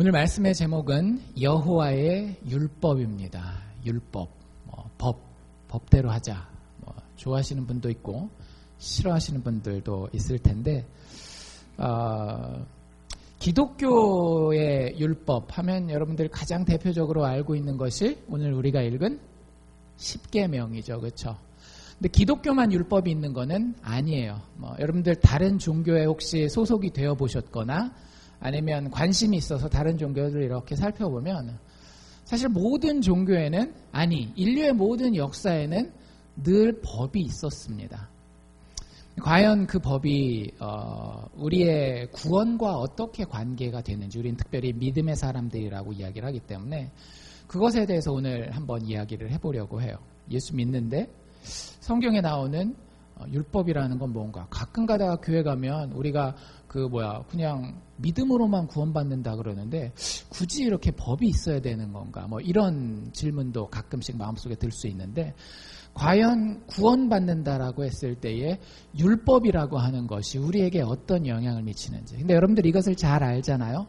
오늘 말씀의 제목은 여호와의 율법입니다. 율법, 법대로 하자. 좋아하시는 분도 있고 싫어하시는 분들도 있을 텐데 기독교의 율법 하면 여러분들이 가장 대표적으로 알고 있는 것이 오늘 우리가 읽은 십계명이죠. 그렇죠? 근데 기독교만 율법이 있는 거는 아니에요. 여러분들 다른 종교에 혹시 소속이 되어 보셨거나 아니면 관심이 있어서 다른 종교를 이렇게 살펴보면 사실 모든 종교에는 인류의 모든 역사에는 늘 법이 있었습니다. 과연 그 법이 우리의 구원과 어떻게 관계가 되는지 우리는 특별히 믿음의 사람들이라고 이야기를 하기 때문에 그것에 대해서 오늘 한번 이야기를 해보려고 해요. 예수 믿는데 성경에 나오는 율법이라는 건 뭔가? 가끔 가다가 교회 가면 우리가 그냥 믿음으로만 구원받는다 그러는데 굳이 이렇게 법이 있어야 되는 건가? 이런 질문도 가끔씩 마음속에 들 수 있는데 과연 구원받는다라고 했을 때에 율법이라고 하는 것이 우리에게 어떤 영향을 미치는지. 근데 여러분들 이것을 잘 알잖아요?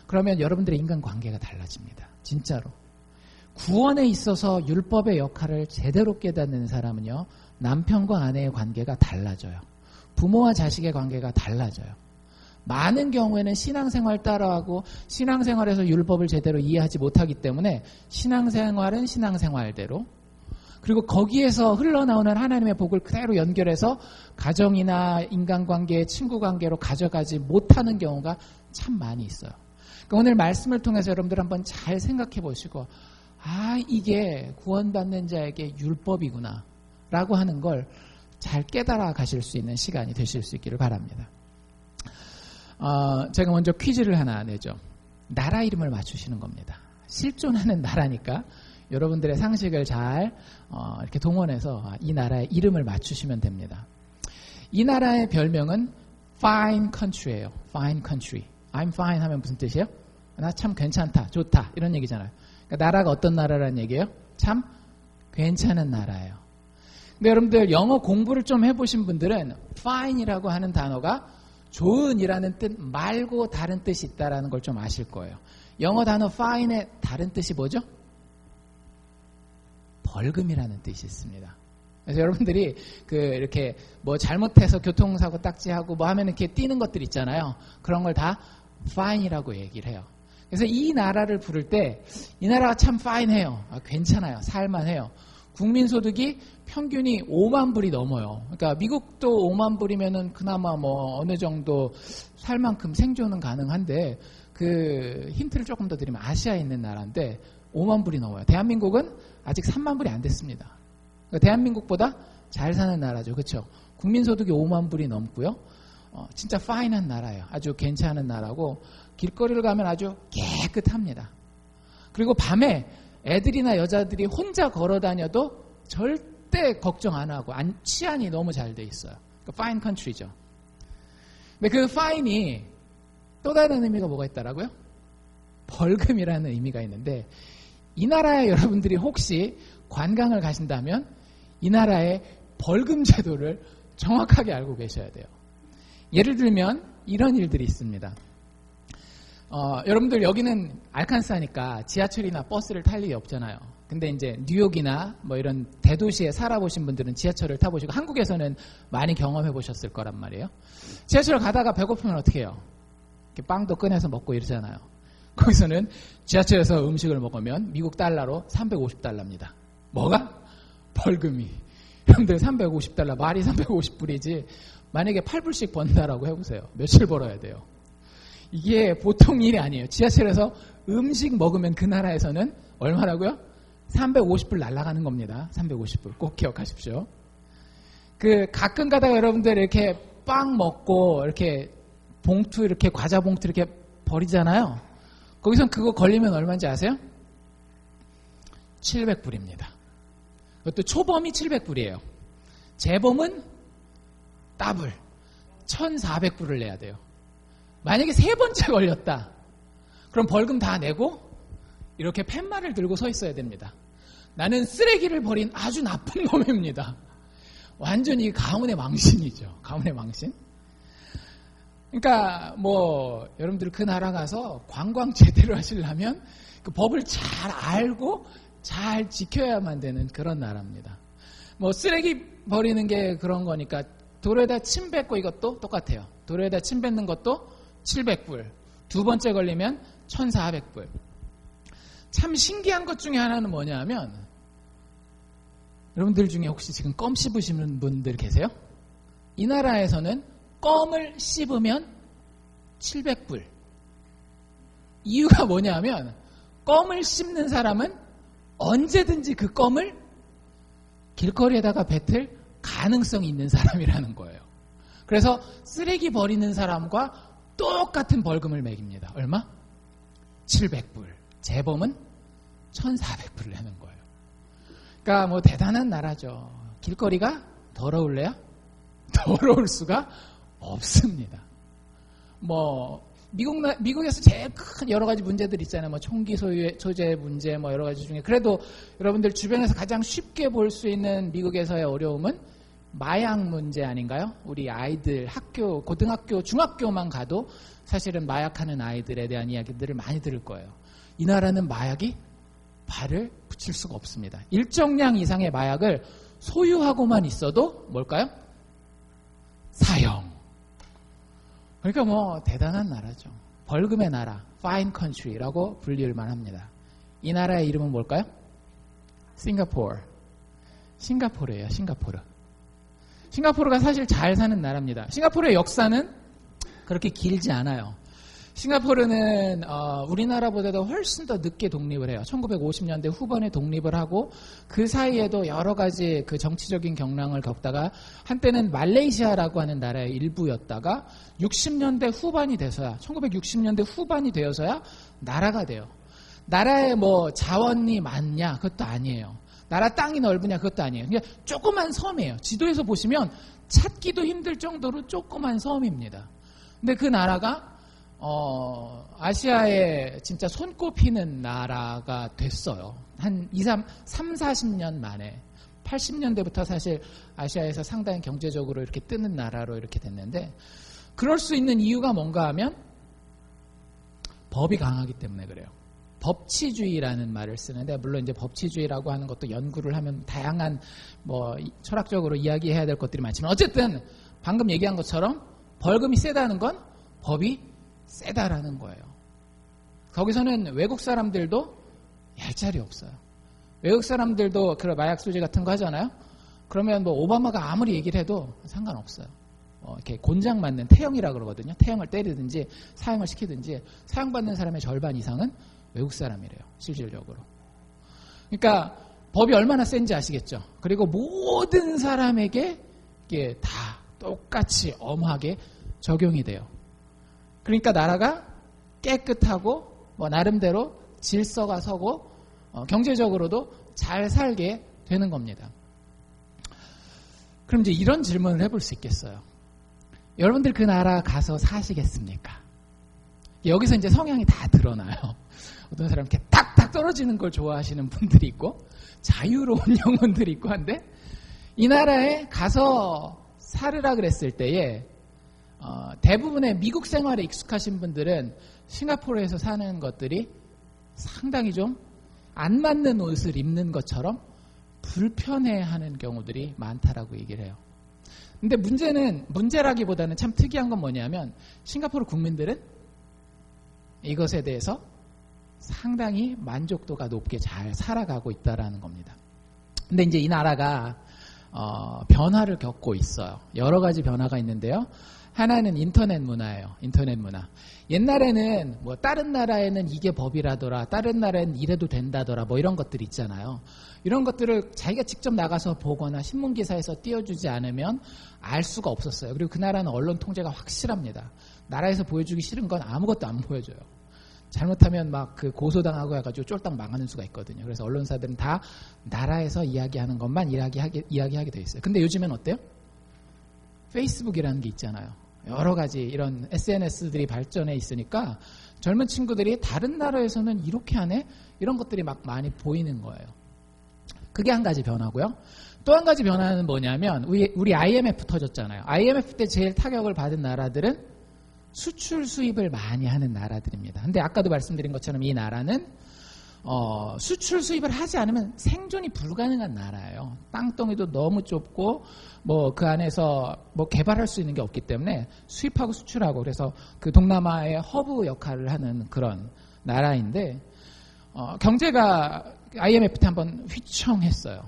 그러면 여러분들의 인간관계가 달라집니다. 진짜로. 구원에 있어서 율법의 역할을 제대로 깨닫는 사람은요. 남편과 아내의 관계가 달라져요. 부모와 자식의 관계가 달라져요. 많은 경우에는 신앙생활 따라하고 신앙생활에서 율법을 제대로 이해하지 못하기 때문에 신앙생활은 신앙생활대로 그리고 거기에서 흘러나오는 하나님의 복을 그대로 연결해서 가정이나 인간관계, 친구관계로 가져가지 못하는 경우가 참 많이 있어요. 그러니까 오늘 말씀을 통해서 여러분들 한번 잘 생각해 보시고 이게 구원받는 자에게 율법이구나 라고 하는 걸 잘 깨달아 가실 수 있는 시간이 되실 수 있기를 바랍니다. 제가 먼저 퀴즈를 하나 내죠. 나라 이름을 맞추시는 겁니다. 실존하는 나라니까 여러분들의 상식을 잘 이렇게 동원해서 이 나라의 이름을 맞추시면 됩니다. 이 나라의 별명은 Fine Country예요. Fine Country. I'm fine 하면 무슨 뜻이에요? 나 참 괜찮다, 좋다 이런 얘기잖아요. 그러니까 나라가 어떤 나라라는 얘기예요? 참 괜찮은 나라예요. 근데 여러분들 영어 공부를 좀 해보신 분들은 fine이라고 하는 단어가 좋은이라는 뜻 말고 다른 뜻이 있다는 걸 좀 아실 거예요. 영어 단어 fine의 다른 뜻이 뭐죠? 벌금이라는 뜻이 있습니다. 그래서 여러분들이 이렇게 잘못해서 교통사고 딱지하고 하면 이렇게 뛰는 것들 있잖아요. 그런 걸 다 fine이라고 얘기를 해요. 그래서 이 나라를 부를 때 이 나라가 참 fine해요. 괜찮아요. 살만해요. 국민소득이 평균이 5만 불이 넘어요. 그러니까 미국도 5만 불이면은 그나마 어느 정도 살 만큼 생존은 가능한데 그 힌트를 조금 더 드리면 아시아에 있는 나라인데 5만 불이 넘어요. 대한민국은 아직 3만 불이 안 됐습니다. 그러니까 대한민국보다 잘 사는 나라죠. 그렇죠? 국민소득이 5만 불이 넘고요. 진짜 파인한 나라예요. 아주 괜찮은 나라고 길거리를 가면 아주 깨끗합니다. 그리고 밤에 애들이나 여자들이 혼자 걸어 다녀도 절대 걱정 안 하고 치안이 너무 잘 돼 있어요. 그러니까 파인 컨트리죠. 근데 그 파인이 또 다른 의미가 뭐가 있더라고요? 벌금이라는 의미가 있는데 이 나라에 여러분들이 혹시 관광을 가신다면 이 나라의 벌금 제도를 정확하게 알고 계셔야 돼요. 예를 들면 이런 일들이 있습니다. 여러분들 여기는 알칸사니까 지하철이나 버스를 탈 일이 없잖아요. 근데 이제 뉴욕이나 이런 대도시에 살아보신 분들은 지하철을 타보시고 한국에서는 많이 경험해 보셨을 거란 말이에요. 지하철을 가다가 배고프면 어떻게 해요? 이렇게 빵도 꺼내서 먹고 이러잖아요. 거기서는 지하철에서 음식을 먹으면 미국 달러로 350달러입니다. 뭐가? 벌금이. 여러분들 350달러, 말이 350불이지 만약에 8불씩 번다라고 해보세요. 며칠 벌어야 돼요? 이게 보통 일이 아니에요. 지하철에서 음식 먹으면 그 나라에서는 얼마라고요? 350불 날아가는 겁니다. 350불. 꼭 기억하십시오. 가끔 가다가 여러분들 이렇게 빵 먹고 이렇게 봉투 이렇게 과자 봉투 이렇게 버리잖아요. 거기선 그거 걸리면 얼마인지 아세요? 700불입니다. 그것도 초범이 700불이에요. 재범은 더블 1,400불을 내야 돼요. 만약에 세 번째 걸렸다. 그럼 벌금 다 내고 이렇게 팻말을 들고 서 있어야 됩니다. 나는 쓰레기를 버린 아주 나쁜 놈입니다. 완전히 가문의 망신이죠. 가문의 망신. 그러니까 뭐 여러분들 그 나라 가서 관광 제대로 하시려면 그 법을 잘 알고 잘 지켜야만 되는 그런 나라입니다. 뭐 쓰레기 버리는 게 그런 거니까 도로에다 침 뱉고 이것도 똑같아요. 도로에다 침 뱉는 것도 700불. 두 번째 걸리면 1,400불. 참 신기한 것 중에 하나는 뭐냐면 여러분들 중에 혹시 지금 껌 씹으시는 분들 계세요? 이 나라에서는 껌을 씹으면 700불. 이유가 뭐냐면 껌을 씹는 사람은 언제든지 그 껌을 길거리에다가 뱉을 가능성이 있는 사람이라는 거예요. 그래서 쓰레기 버리는 사람과 똑같은 벌금을 매깁니다. 얼마? 700불. 재범은 1,400불을 내는 거예요. 그러니까 뭐 대단한 나라죠. 길거리가 더러울래요? 더러울 수가 없습니다. 뭐 미국에서 제일 큰 여러 가지 문제들 있잖아요. 뭐 총기 소재 문제 뭐 여러 가지 중에 그래도 여러분들 주변에서 가장 쉽게 볼 수 있는 미국에서의 어려움은 마약 문제 아닌가요? 우리 아이들 학교, 고등학교, 중학교만 가도 사실은 마약하는 아이들에 대한 이야기들을 많이 들을 거예요. 이 나라는 마약이 발을 붙일 수가 없습니다. 일정량 이상의 마약을 소유하고만 있어도 뭘까요? 사형. 그러니까 뭐 대단한 나라죠. 벌금의 나라, fine country라고 불릴만 합니다. 이 나라의 이름은 뭘까요? 싱가포르. 싱가포르예요, 싱가포르. 싱가포르가 사실 잘 사는 나라입니다. 싱가포르의 역사는 그렇게 길지 않아요. 싱가포르는 우리나라보다도 훨씬 더 늦게 독립을 해요. 1950년대 후반에 독립을 하고 그 사이에도 여러 가지 그 정치적인 경랑을 겪다가 한때는 말레이시아라고 하는 나라의 일부였다가 60년대 후반이 돼서야 1960년대 후반이 되어서야 나라가 돼요. 나라에 뭐 자원이 많냐? 그것도 아니에요. 나라 땅이 넓으냐? 그것도 아니에요. 그냥 조그만 섬이에요. 지도에서 보시면 찾기도 힘들 정도로 조그만 섬입니다. 근데 그 나라가 아시아에 진짜 손꼽히는 나라가 됐어요. 한 40년 만에. 80년대부터 사실 아시아에서 상당히 경제적으로 이렇게 뜨는 나라로 이렇게 됐는데, 그럴 수 있는 이유가 뭔가 하면 법이 강하기 때문에 그래요. 법치주의라는 말을 쓰는데, 물론 이제 법치주의라고 하는 것도 연구를 하면 다양한 뭐 철학적으로 이야기해야 될 것들이 많지만, 어쨌든 방금 얘기한 것처럼 벌금이 세다는 건 법이 세다라는 거예요. 거기서는 외국 사람들도 얄짤이 없어요. 외국 사람들도 그런 마약 소지 같은 거 하잖아요. 그러면 뭐 오바마가 아무리 얘기를 해도 상관없어요. 이렇게 곤장 맞는 태형이라 그러거든요. 태형을 때리든지 사형을 시키든지 사형받는 사람의 절반 이상은 외국 사람이래요. 실질적으로. 그러니까 법이 얼마나 센지 아시겠죠. 그리고 모든 사람에게 이게 다 똑같이 엄하게 적용이 돼요. 그러니까 나라가 깨끗하고 뭐 나름대로 질서가 서고 경제적으로도 잘 살게 되는 겁니다. 그럼 이제 이런 질문을 해볼 수 있겠어요. 여러분들 그 나라 가서 사시겠습니까? 여기서 이제 성향이 다 드러나요. 어떤 사람 이렇게 딱딱 떨어지는 걸 좋아하시는 분들이 있고 자유로운 영혼들이 있고 한데, 이 나라에 가서 살으라 그랬을 때에 대부분의 미국 생활에 익숙하신 분들은 싱가포르에서 사는 것들이 상당히 좀 안 맞는 옷을 입는 것처럼 불편해하는 경우들이 많다라고 얘기를 해요. 근데 문제라기보다는 참 특이한 건 뭐냐면, 싱가포르 국민들은 이것에 대해서 상당히 만족도가 높게 잘 살아가고 있다라는 겁니다. 근데 이제 이 나라가 변화를 겪고 있어요. 여러 가지 변화가 있는데요. 하나는 인터넷 문화예요. 인터넷 문화. 옛날에는 뭐 다른 나라에는 이게 법이라더라, 다른 나라에는 이래도 된다더라, 뭐 이런 것들이 있잖아요. 이런 것들을 자기가 직접 나가서 보거나 신문기사에서 띄워주지 않으면 알 수가 없었어요. 그리고 그 나라는 언론 통제가 확실합니다. 나라에서 보여주기 싫은 건 아무것도 안 보여줘요. 잘못하면 막 그 고소당하고 해가지고 쫄딱 망하는 수가 있거든요. 그래서 언론사들은 다 나라에서 이야기하는 것만 이야기하게 돼 있어요. 근데 요즘엔 어때요? 페이스북이라는 게 있잖아요. 여러 가지 이런 SNS들이 발전해 있으니까 젊은 친구들이 다른 나라에서는 이렇게 하네? 이런 것들이 막 많이 보이는 거예요. 그게 한 가지 변화고요. 또 한 가지 변화는 뭐냐면, 우리 IMF 터졌잖아요. IMF 때 제일 타격을 받은 나라들은 수출 수입을 많이 하는 나라들입니다. 근데 아까도 말씀드린 것처럼 이 나라는 수출 수입을 하지 않으면 생존이 불가능한 나라예요. 땅덩이도 너무 좁고 뭐 그 안에서 뭐 개발할 수 있는 게 없기 때문에 수입하고 수출하고 그래서 그 동남아의 허브 역할을 하는 그런 나라인데 경제가 IMF 때 한번 휘청했어요.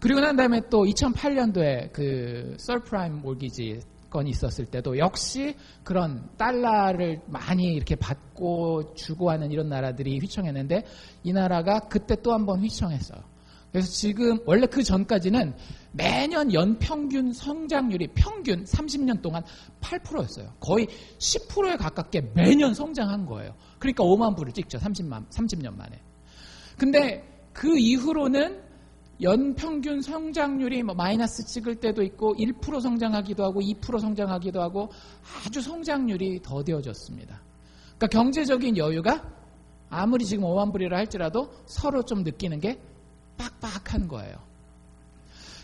그리고 난 다음에 또 2008년도에 그 서프라임 몰기지 건이 있었을 때도 역시 그런 달러를 많이 이렇게 받고 주고 하는 이런 나라들이 휘청했는데 이 나라가 그때 또 한 번 휘청했어요. 그래서 지금 원래 그 전까지는 매년 연평균 성장률이 평균 30년 동안 8%였어요. 거의 10%에 가깝게 매년 성장한 거예요. 그러니까 5만 불을 찍죠. 30년 만에. 근데 그 이후로는 연평균 성장률이 뭐 마이너스 찍을 때도 있고 1% 성장하기도 하고 2% 성장하기도 하고 아주 성장률이 더뎌졌습니다. 그러니까 경제적인 여유가 아무리 지금 5만 불이라 할지라도 서로 좀 느끼는 게 빡빡한 거예요.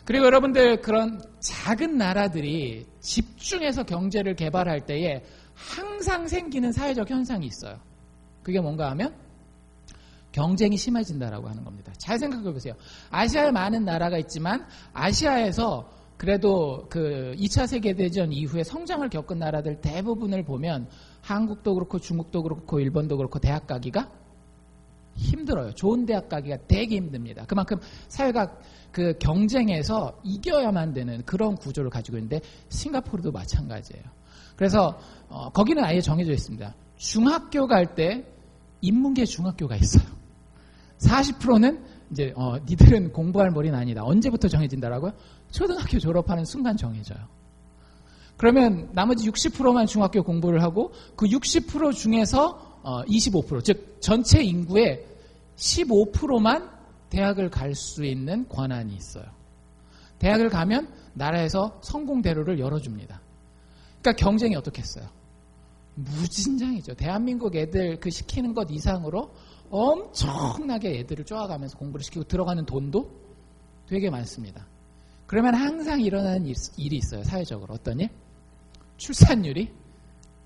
그리고 여러분들 그런 작은 나라들이 집중해서 경제를 개발할 때에 항상 생기는 사회적 현상이 있어요. 그게 뭔가 하면 경쟁이 심해진다라고 하는 겁니다. 잘 생각해 보세요. 아시아에 많은 나라가 있지만 아시아에서 그래도 그 2차 세계대전 이후에 성장을 겪은 나라들 대부분을 보면 한국도 그렇고 중국도 그렇고 일본도 그렇고 대학 가기가 힘들어요. 좋은 대학 가기가 되게 힘듭니다. 그만큼 사회가 그 경쟁에서 이겨야만 되는 그런 구조를 가지고 있는데 싱가포르도 마찬가지예요. 그래서 거기는 아예 정해져 있습니다. 중학교 갈 때 인문계 중학교가 있어요. 40%는 이제 니들은 공부할 머리는 아니다. 언제부터 정해진다라고요? 초등학교 졸업하는 순간 정해져요. 그러면 나머지 60%만 중학교 공부를 하고 그 60% 중에서 25%, 즉 전체 인구의 15%만 대학을 갈 수 있는 권한이 있어요. 대학을 가면 나라에서 성공대로를 열어줍니다. 그러니까 경쟁이 어떻겠어요? 무진장이죠. 대한민국 애들 그 시키는 것 이상으로 엄청나게 애들을 쪼아가면서 공부를 시키고 들어가는 돈도 되게 많습니다. 그러면 항상 일어나는 일이 있어요. 사회적으로. 어떤 일? 출산율이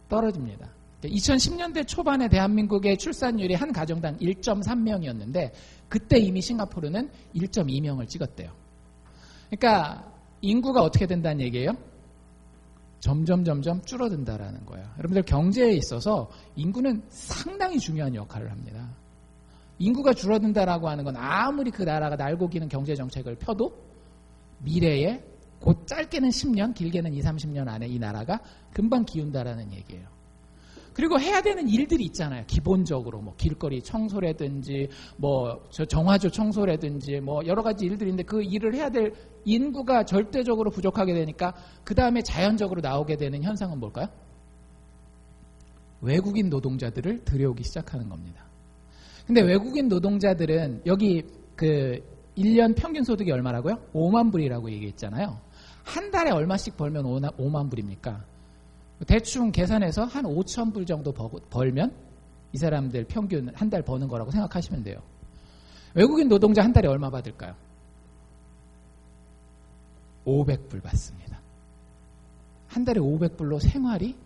떨어집니다. 2010년대 초반에 대한민국의 출산율이 한 가정당 1.3명이었는데 그때 이미 싱가포르는 1.2명을 찍었대요. 그러니까 인구가 어떻게 된다는 얘기예요? 점점 줄어든다라는 거예요. 여러분들 경제에 있어서 인구는 상당히 중요한 역할을 합니다. 인구가 줄어든다라고 하는 건 아무리 그 나라가 날고 기는 경제 정책을 펴도 미래에 곧 짧게는 10년, 길게는 20, 30년 안에 이 나라가 금방 기운다라는 얘기예요. 그리고 해야 되는 일들이 있잖아요. 기본적으로 뭐 길거리 청소라든지 뭐 정화조 청소라든지 뭐 여러 가지 일들인데 그 일을 해야 될 인구가 절대적으로 부족하게 되니까 그 다음에 자연적으로 나오게 되는 현상은 뭘까요? 외국인 노동자들을 들여오기 시작하는 겁니다. 근데 외국인 노동자들은 여기 그 1년 평균 소득이 얼마라고요? 5만 불이라고 얘기했잖아요. 한 달에 얼마씩 벌면 5만 불입니까? 대충 계산해서 한 5천 불 정도 벌면 이 사람들 평균 한 달 버는 거라고 생각하시면 돼요. 외국인 노동자 한 달에 얼마 받을까요? 500불 받습니다. 한 달에 500불로 생활이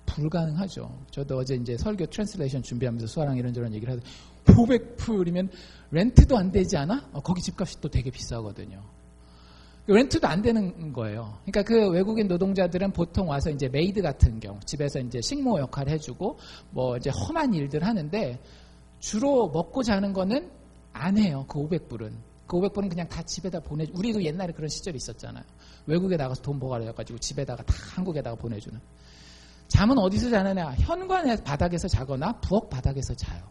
불가능하죠. 저도 어제 이제 설교 트랜슬레이션 준비하면서 수아랑 이런저런 얘기를 하는데 500불이면 렌트도 안 되지 않아? 거기 집값이 또 되게 비싸거든요. 렌트도 안 되는 거예요. 그러니까 그 외국인 노동자들은 보통 와서 이제 메이드 같은 경우 집에서 이제 식모 역할 해주고 뭐 이제 험한 일들 하는데 주로 먹고 자는 거는 안 해요. 그 500불은. 그 500불은 그냥 다 집에다 우리도 옛날에 그런 시절이 있었잖아요. 외국에 나가서 돈 벌어가지고 집에다가 다 한국에다가 보내주는. 잠은 어디서 자느냐? 현관의 바닥에서 자거나 부엌 바닥에서 자요.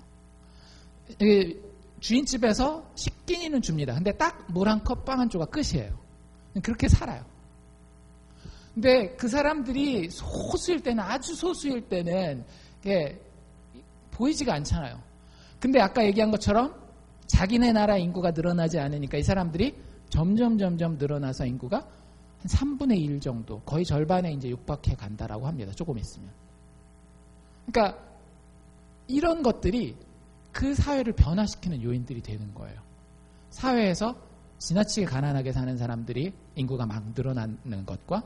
주인집에서 식기니는 줍니다. 근데 딱 물 한 컵 빵 한 조각 끝이에요. 그렇게 살아요. 근데 그 사람들이 소수일 때는 아주 소수일 때는 보이지가 않잖아요. 근데 아까 얘기한 것처럼 자기네 나라 인구가 늘어나지 않으니까 이 사람들이 점점 늘어나서 인구가 한 3분의 1 정도, 거의 절반에 이제 육박해 간다라고 합니다. 조금 있으면. 그러니까 이런 것들이 그 사회를 변화시키는 요인들이 되는 거예요. 사회에서 지나치게 가난하게 사는 사람들이 인구가 막 늘어나는 것과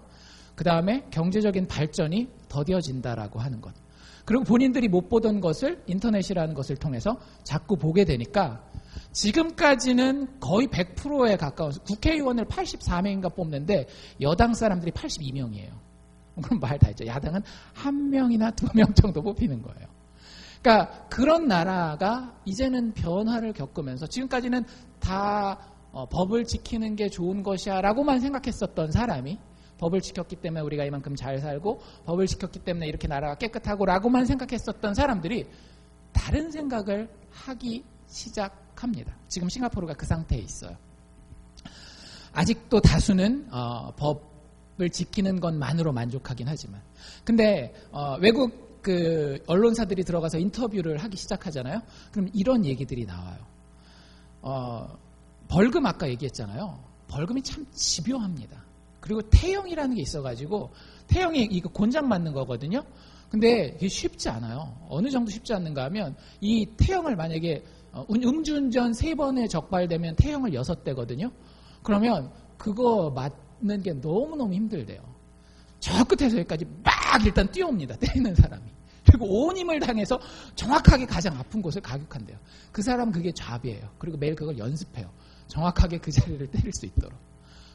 그 다음에 경제적인 발전이 더뎌진다라고 하는 것. 그리고 본인들이 못 보던 것을 인터넷이라는 것을 통해서 자꾸 보게 되니까 지금까지는 거의 100%에 가까운 국회의원을 84명인가 뽑는데 여당 사람들이 82명이에요. 그럼 말 다 했죠. 야당은 1명이나 2명 정도 뽑히는 거예요. 그러니까 그런 나라가 이제는 변화를 겪으면서 지금까지는 다 법을 지키는 게 좋은 것이야 라고만 생각했었던 사람이 법을 지켰기 때문에 우리가 이만큼 잘 살고 법을 지켰기 때문에 이렇게 나라가 깨끗하고 라고만 생각했었던 사람들이 다른 생각을 하기 시작합니다. 지금 싱가포르가 그 상태에 있어요. 아직도 다수는 법을 지키는 것만으로 만족하긴 하지만 근데 외국 그 언론사들이 들어가서 인터뷰를 하기 시작하잖아요. 그럼 이런 얘기들이 나와요. 벌금 아까 얘기했잖아요. 벌금이 참 집요합니다. 그리고 태형이라는 게 있어가지고 태형이 이거 곤장 맞는 거거든요. 근데 이게 쉽지 않아요. 어느 정도 쉽지 않는가 하면 이 태형을 만약에 음주운전 3번에 적발되면 태형을 6대거든요. 그러면 그거 맞는 게 너무너무 힘들대요. 저 끝에서 여기까지 막 일단 뛰어옵니다. 때리는 사람이. 그리고 온 힘을 당해서 정확하게 가장 아픈 곳을 가격한대요. 그 사람 그게 잡이에요. 그리고 매일 그걸 연습해요. 정확하게 그 자리를 때릴 수 있도록.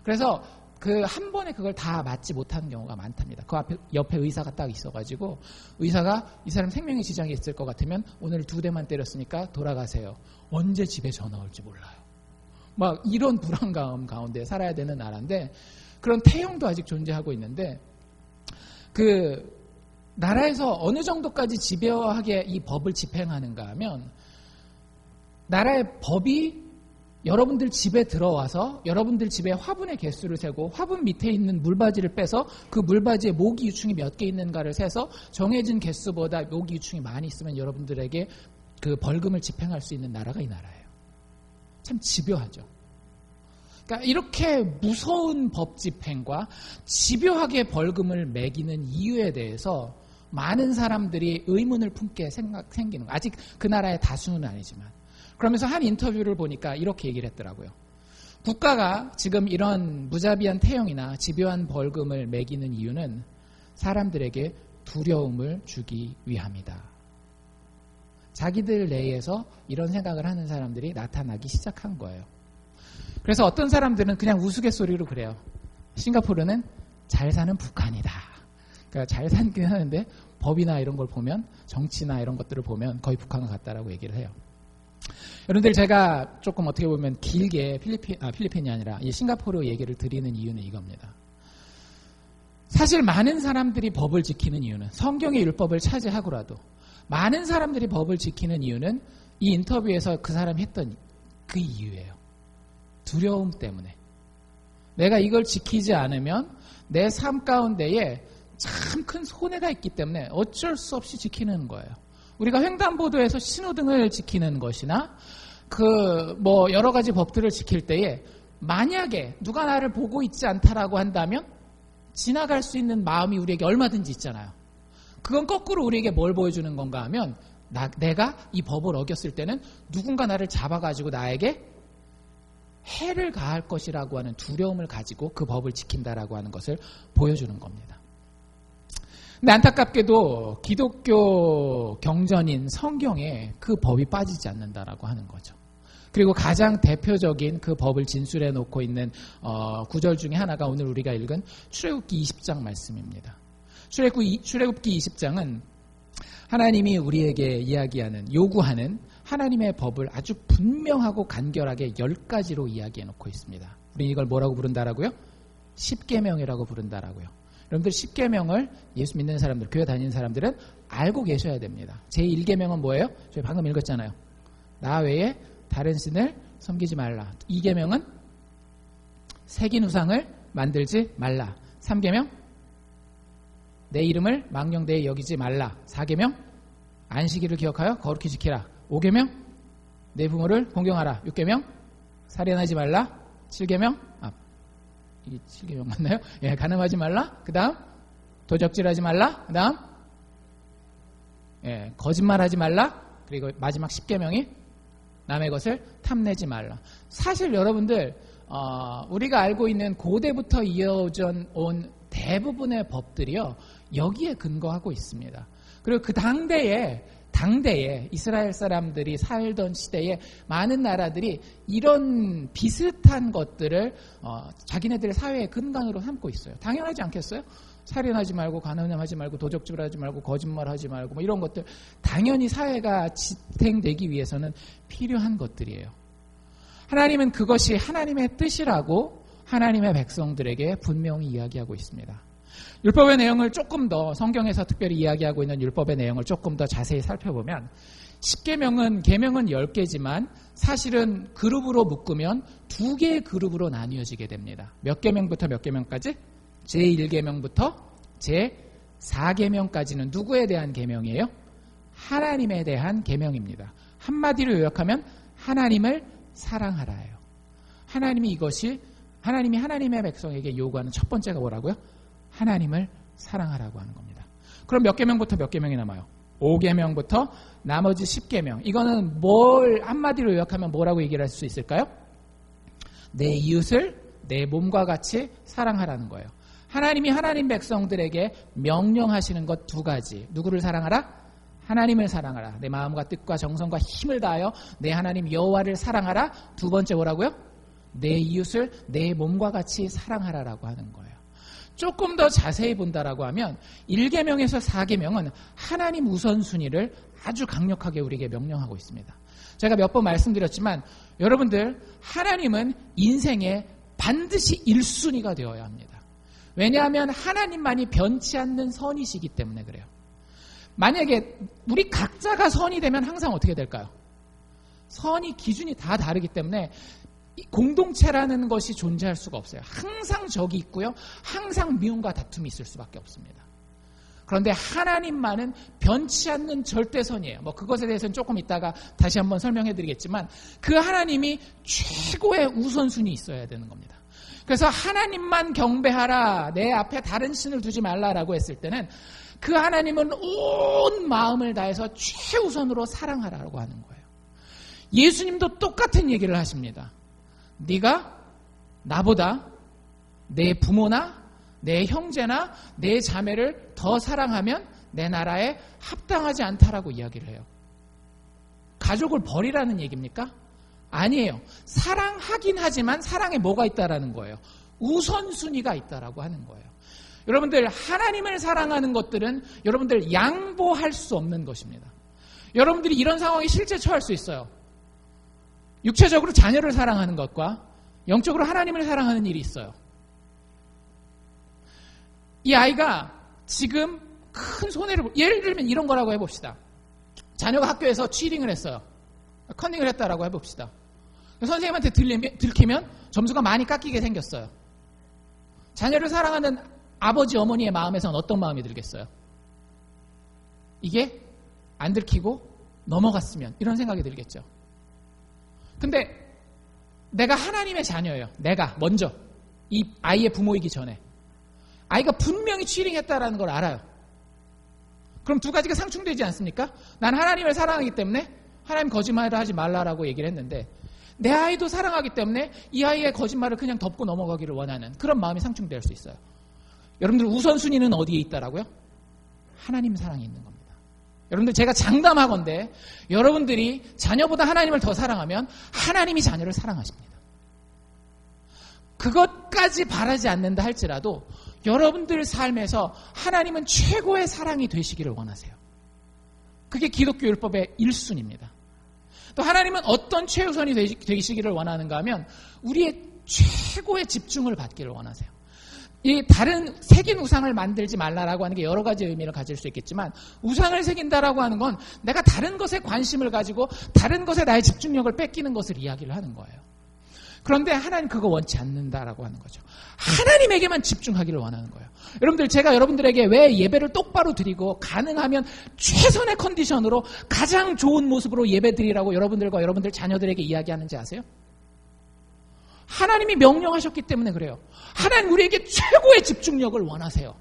그래서 그 한 번에 그걸 다 맞지 못하는 경우가 많답니다. 그 앞에 옆에 의사가 딱 있어가지고 의사가 이 사람 생명에 지장이 있을 것 같으면 오늘 2대만 때렸으니까 돌아가세요. 언제 집에 전화 올지 몰라요. 막 이런 불안감 가운데 살아야 되는 나라인데 그런 태형도 아직 존재하고 있는데 그 나라에서 어느 정도까지 집요하게 이 법을 집행하는가 하면 나라의 법이 여러분들 집에 들어와서 여러분들 집에 화분의 개수를 세고 화분 밑에 있는 물바지를 빼서 그 물바지에 모기 유충이 몇 개 있는가를 세서 정해진 개수보다 모기 유충이 많이 있으면 여러분들에게 그 벌금을 집행할 수 있는 나라가 이 나라예요. 참 집요하죠. 그러니까 이렇게 무서운 법 집행과 집요하게 벌금을 매기는 이유에 대해서 많은 사람들이 의문을 품게 생기는 거예요. 아직 그 나라의 다수는 아니지만. 그러면서 한 인터뷰를 보니까 이렇게 얘기를 했더라고요. 국가가 지금 이런 무자비한 태형이나 집요한 벌금을 매기는 이유는 사람들에게 두려움을 주기 위함이다. 자기들 내에서 이런 생각을 하는 사람들이 나타나기 시작한 거예요. 그래서 어떤 사람들은 그냥 우스갯소리로 그래요. 싱가포르는 잘 사는 북한이다. 그러니까 잘 살긴 하는데 법이나 이런 걸 보면 정치나 이런 것들을 보면 거의 북한과 같다라고 얘기를 해요. 여러분들 제가 조금 어떻게 보면 길게 필리핀이 아니라 이 싱가포르 얘기를 드리는 이유는 이겁니다. 사실 많은 사람들이 법을 지키는 이유는 성경의 율법을 차지하고라도 많은 사람들이 법을 지키는 이유는 이 인터뷰에서 그 사람이 했던 그 이유예요. 두려움 때문에. 내가 이걸 지키지 않으면 내 삶 가운데에 참 큰 손해가 있기 때문에 어쩔 수 없이 지키는 거예요. 우리가 횡단보도에서 신호등을 지키는 것이나 여러 가지 법들을 지킬 때에 만약에 누가 나를 보고 있지 않다라고 한다면 지나갈 수 있는 마음이 우리에게 얼마든지 있잖아요. 그건 거꾸로 우리에게 뭘 보여주는 건가 하면 내가 이 법을 어겼을 때는 누군가 나를 잡아가지고 나에게 해를 가할 것이라고 하는 두려움을 가지고 그 법을 지킨다라고 하는 것을 보여주는 겁니다. 근데 안타깝게도 기독교 경전인 성경에 그 법이 빠지지 않는다라고 하는 거죠. 그리고 가장 대표적인 그 법을 진술해 놓고 있는 구절 중에 하나가 오늘 우리가 읽은 출애굽기 20장 말씀입니다. 출애굽기 20장은 하나님이 우리에게 이야기하는 요구하는 하나님의 법을 아주 분명하고 간결하게 10가지로 이야기해 놓고 있습니다. 우리 이걸 뭐라고 부른다라고요? 십계명이라고 부른다라고요. 여러분들 십계명을 예수 믿는 사람들, 교회 다니는 사람들은 알고 계셔야 됩니다. 제1계명은 뭐예요? 저희 방금 읽었잖아요. 나 외에 다른 신을 섬기지 말라. 2계명은 새긴 우상을 만들지 말라. 3계명 내 이름을 망령되이 여기지 말라. 4계명 안식일을 기억하여 거룩히 지키라. 5계명 내 부모를 공경하라. 6계명 살인하지 말라. 7계명 이게 7계명 맞나요? 예, 간음하지 말라. 그 다음 도적질하지 말라. 그 다음 거짓말하지 말라. 그리고 마지막 10계명이 남의 것을 탐내지 말라. 사실 여러분들 우리가 알고 있는 고대부터 이어져 온 대부분의 법들이요 여기에 근거하고 있습니다. 그리고 그 당대에 이스라엘 사람들이 살던 시대에 많은 나라들이 이런 비슷한 것들을 자기네들의 사회의 근간으로 삼고 있어요. 당연하지 않겠어요? 살인하지 말고, 간음하지 말고, 도적질 하지 말고, 거짓말하지 말고, 뭐 이런 것들 당연히 사회가 지탱되기 위해서는 필요한 것들이에요. 하나님은 그것이 하나님의 뜻이라고 하나님의 백성들에게 분명히 이야기하고 있습니다. 율법의 내용을 조금 더 성경에서 특별히 이야기하고 있는 율법의 내용을 조금 더 자세히 살펴보면 10계명은 계명은 10개지만 사실은 그룹으로 묶으면 2개의 그룹으로 나뉘어지게 됩니다. 몇 계명부터 몇 계명까지? 제1계명부터 제4계명까지는 누구에 대한 계명이에요? 하나님에 대한 계명입니다. 한마디로 요약하면 하나님을 사랑하라예요. 하나님이 하나님의 백성에게 요구하는 첫 번째가 뭐라고요? 하나님을 사랑하라고 하는 겁니다. 그럼 몇 계명부터 몇 계명이 남아요? 5계명부터 나머지 10계명. 이거는 뭘 한마디로 요약하면 뭐라고 얘기를 할 수 있을까요? 내 이웃을 내 몸과 같이 사랑하라는 거예요. 하나님이 하나님 백성들에게 명령하시는 것 2가지. 누구를 사랑하라? 하나님을 사랑하라. 내 마음과 뜻과 정성과 힘을 다하여 내 하나님 여호와를 사랑하라. 2번째 뭐라고요? 내 이웃을 내 몸과 같이 사랑하라라고 하는 거예요. 조금 더 자세히 본다라고 하면 1계명에서 4계명은 하나님 우선순위를 아주 강력하게 우리에게 명령하고 있습니다. 제가 몇 번 말씀드렸지만 여러분들 하나님은 인생에 반드시 1순위가 되어야 합니다. 왜냐하면 하나님만이 변치 않는 선이시기 때문에 그래요. 만약에 우리 각자가 선이 되면 항상 어떻게 될까요? 선이 기준이 다 다르기 때문에 공동체라는 것이 존재할 수가 없어요. 항상 적이 있고요. 항상 미움과 다툼이 있을 수밖에 없습니다. 그런데 하나님만은 변치 않는 절대선이에요. 뭐 그것에 대해서는 조금 이따가 다시 한번 설명해 드리겠지만 그 하나님이 최고의 우선순위 있어야 되는 겁니다. 그래서 하나님만 경배하라, 내 앞에 다른 신을 두지 말라라고 했을 때는 그 하나님은 온 마음을 다해서 최우선으로 사랑하라고 하는 거예요. 예수님도 똑같은 얘기를 하십니다. 네가 나보다 내 부모나 내 형제나 내 자매를 더 사랑하면 내 나라에 합당하지 않다라고 이야기를 해요. 가족을 버리라는 얘기입니까? 아니에요. 사랑하긴 하지만 사랑에 뭐가 있다라는 거예요. 우선순위가 있다라고 하는 거예요. 여러분들 하나님을 사랑하는 것들은 여러분들 양보할 수 없는 것입니다. 여러분들이 이런 상황에 실제 처할 수 있어요. 육체적으로 자녀를 사랑하는 것과 영적으로 하나님을 사랑하는 일이 있어요. 이 아이가 지금 큰 손해를, 예를 들면 이런 거라고 해봅시다. 자녀가 학교에서 치링을 했어요. 컨닝을 했다라고 해봅시다. 선생님한테 들키면 점수가 많이 깎이게 생겼어요. 자녀를 사랑하는 아버지 어머니의 마음에선 어떤 마음이 들겠어요? 이게 안 들키고 넘어갔으면 이런 생각이 들겠죠. 근데 내가 하나님의 자녀예요. 내가 먼저 이 아이의 부모이기 전에 아이가 분명히 치링했다라는 걸 알아요. 그럼 2가지가 상충되지 않습니까? 난 하나님을 사랑하기 때문에 하나님 거짓말을 하지 말라라고 얘기를 했는데 내 아이도 사랑하기 때문에 이 아이의 거짓말을 그냥 덮고 넘어가기를 원하는 그런 마음이 상충될 수 있어요. 여러분들 우선순위는 어디에 있다라고요? 하나님 사랑이 있는 겁니다. 여러분들 제가 장담하건대 여러분들이 자녀보다 하나님을 더 사랑하면 하나님이 자녀를 사랑하십니다. 그것까지 바라지 않는다 할지라도 여러분들 삶에서 하나님은 최고의 사랑이 되시기를 원하세요. 그게 기독교 율법의 1순위입니다. 또 하나님은 어떤 최우선이 되시기를 원하는가 하면 우리의 최고의 집중을 받기를 원하세요. 이 다른 새긴 우상을 만들지 말라라고 하는 게 여러 가지 의미를 가질 수 있겠지만 우상을 새긴다라고 하는 건 내가 다른 것에 관심을 가지고 다른 것에 나의 집중력을 뺏기는 것을 이야기를 하는 거예요. 그런데 하나님 그거 원치 않는다라고 하는 거죠. 하나님에게만 집중하기를 원하는 거예요. 여러분들 제가 여러분들에게 왜 예배를 똑바로 드리고 가능하면 최선의 컨디션으로 가장 좋은 모습으로 예배 드리라고 여러분들과 여러분들 자녀들에게 이야기하는지 아세요? 하나님이 명령하셨기 때문에 그래요. 하나님 우리에게 최고의 집중력을 원하세요.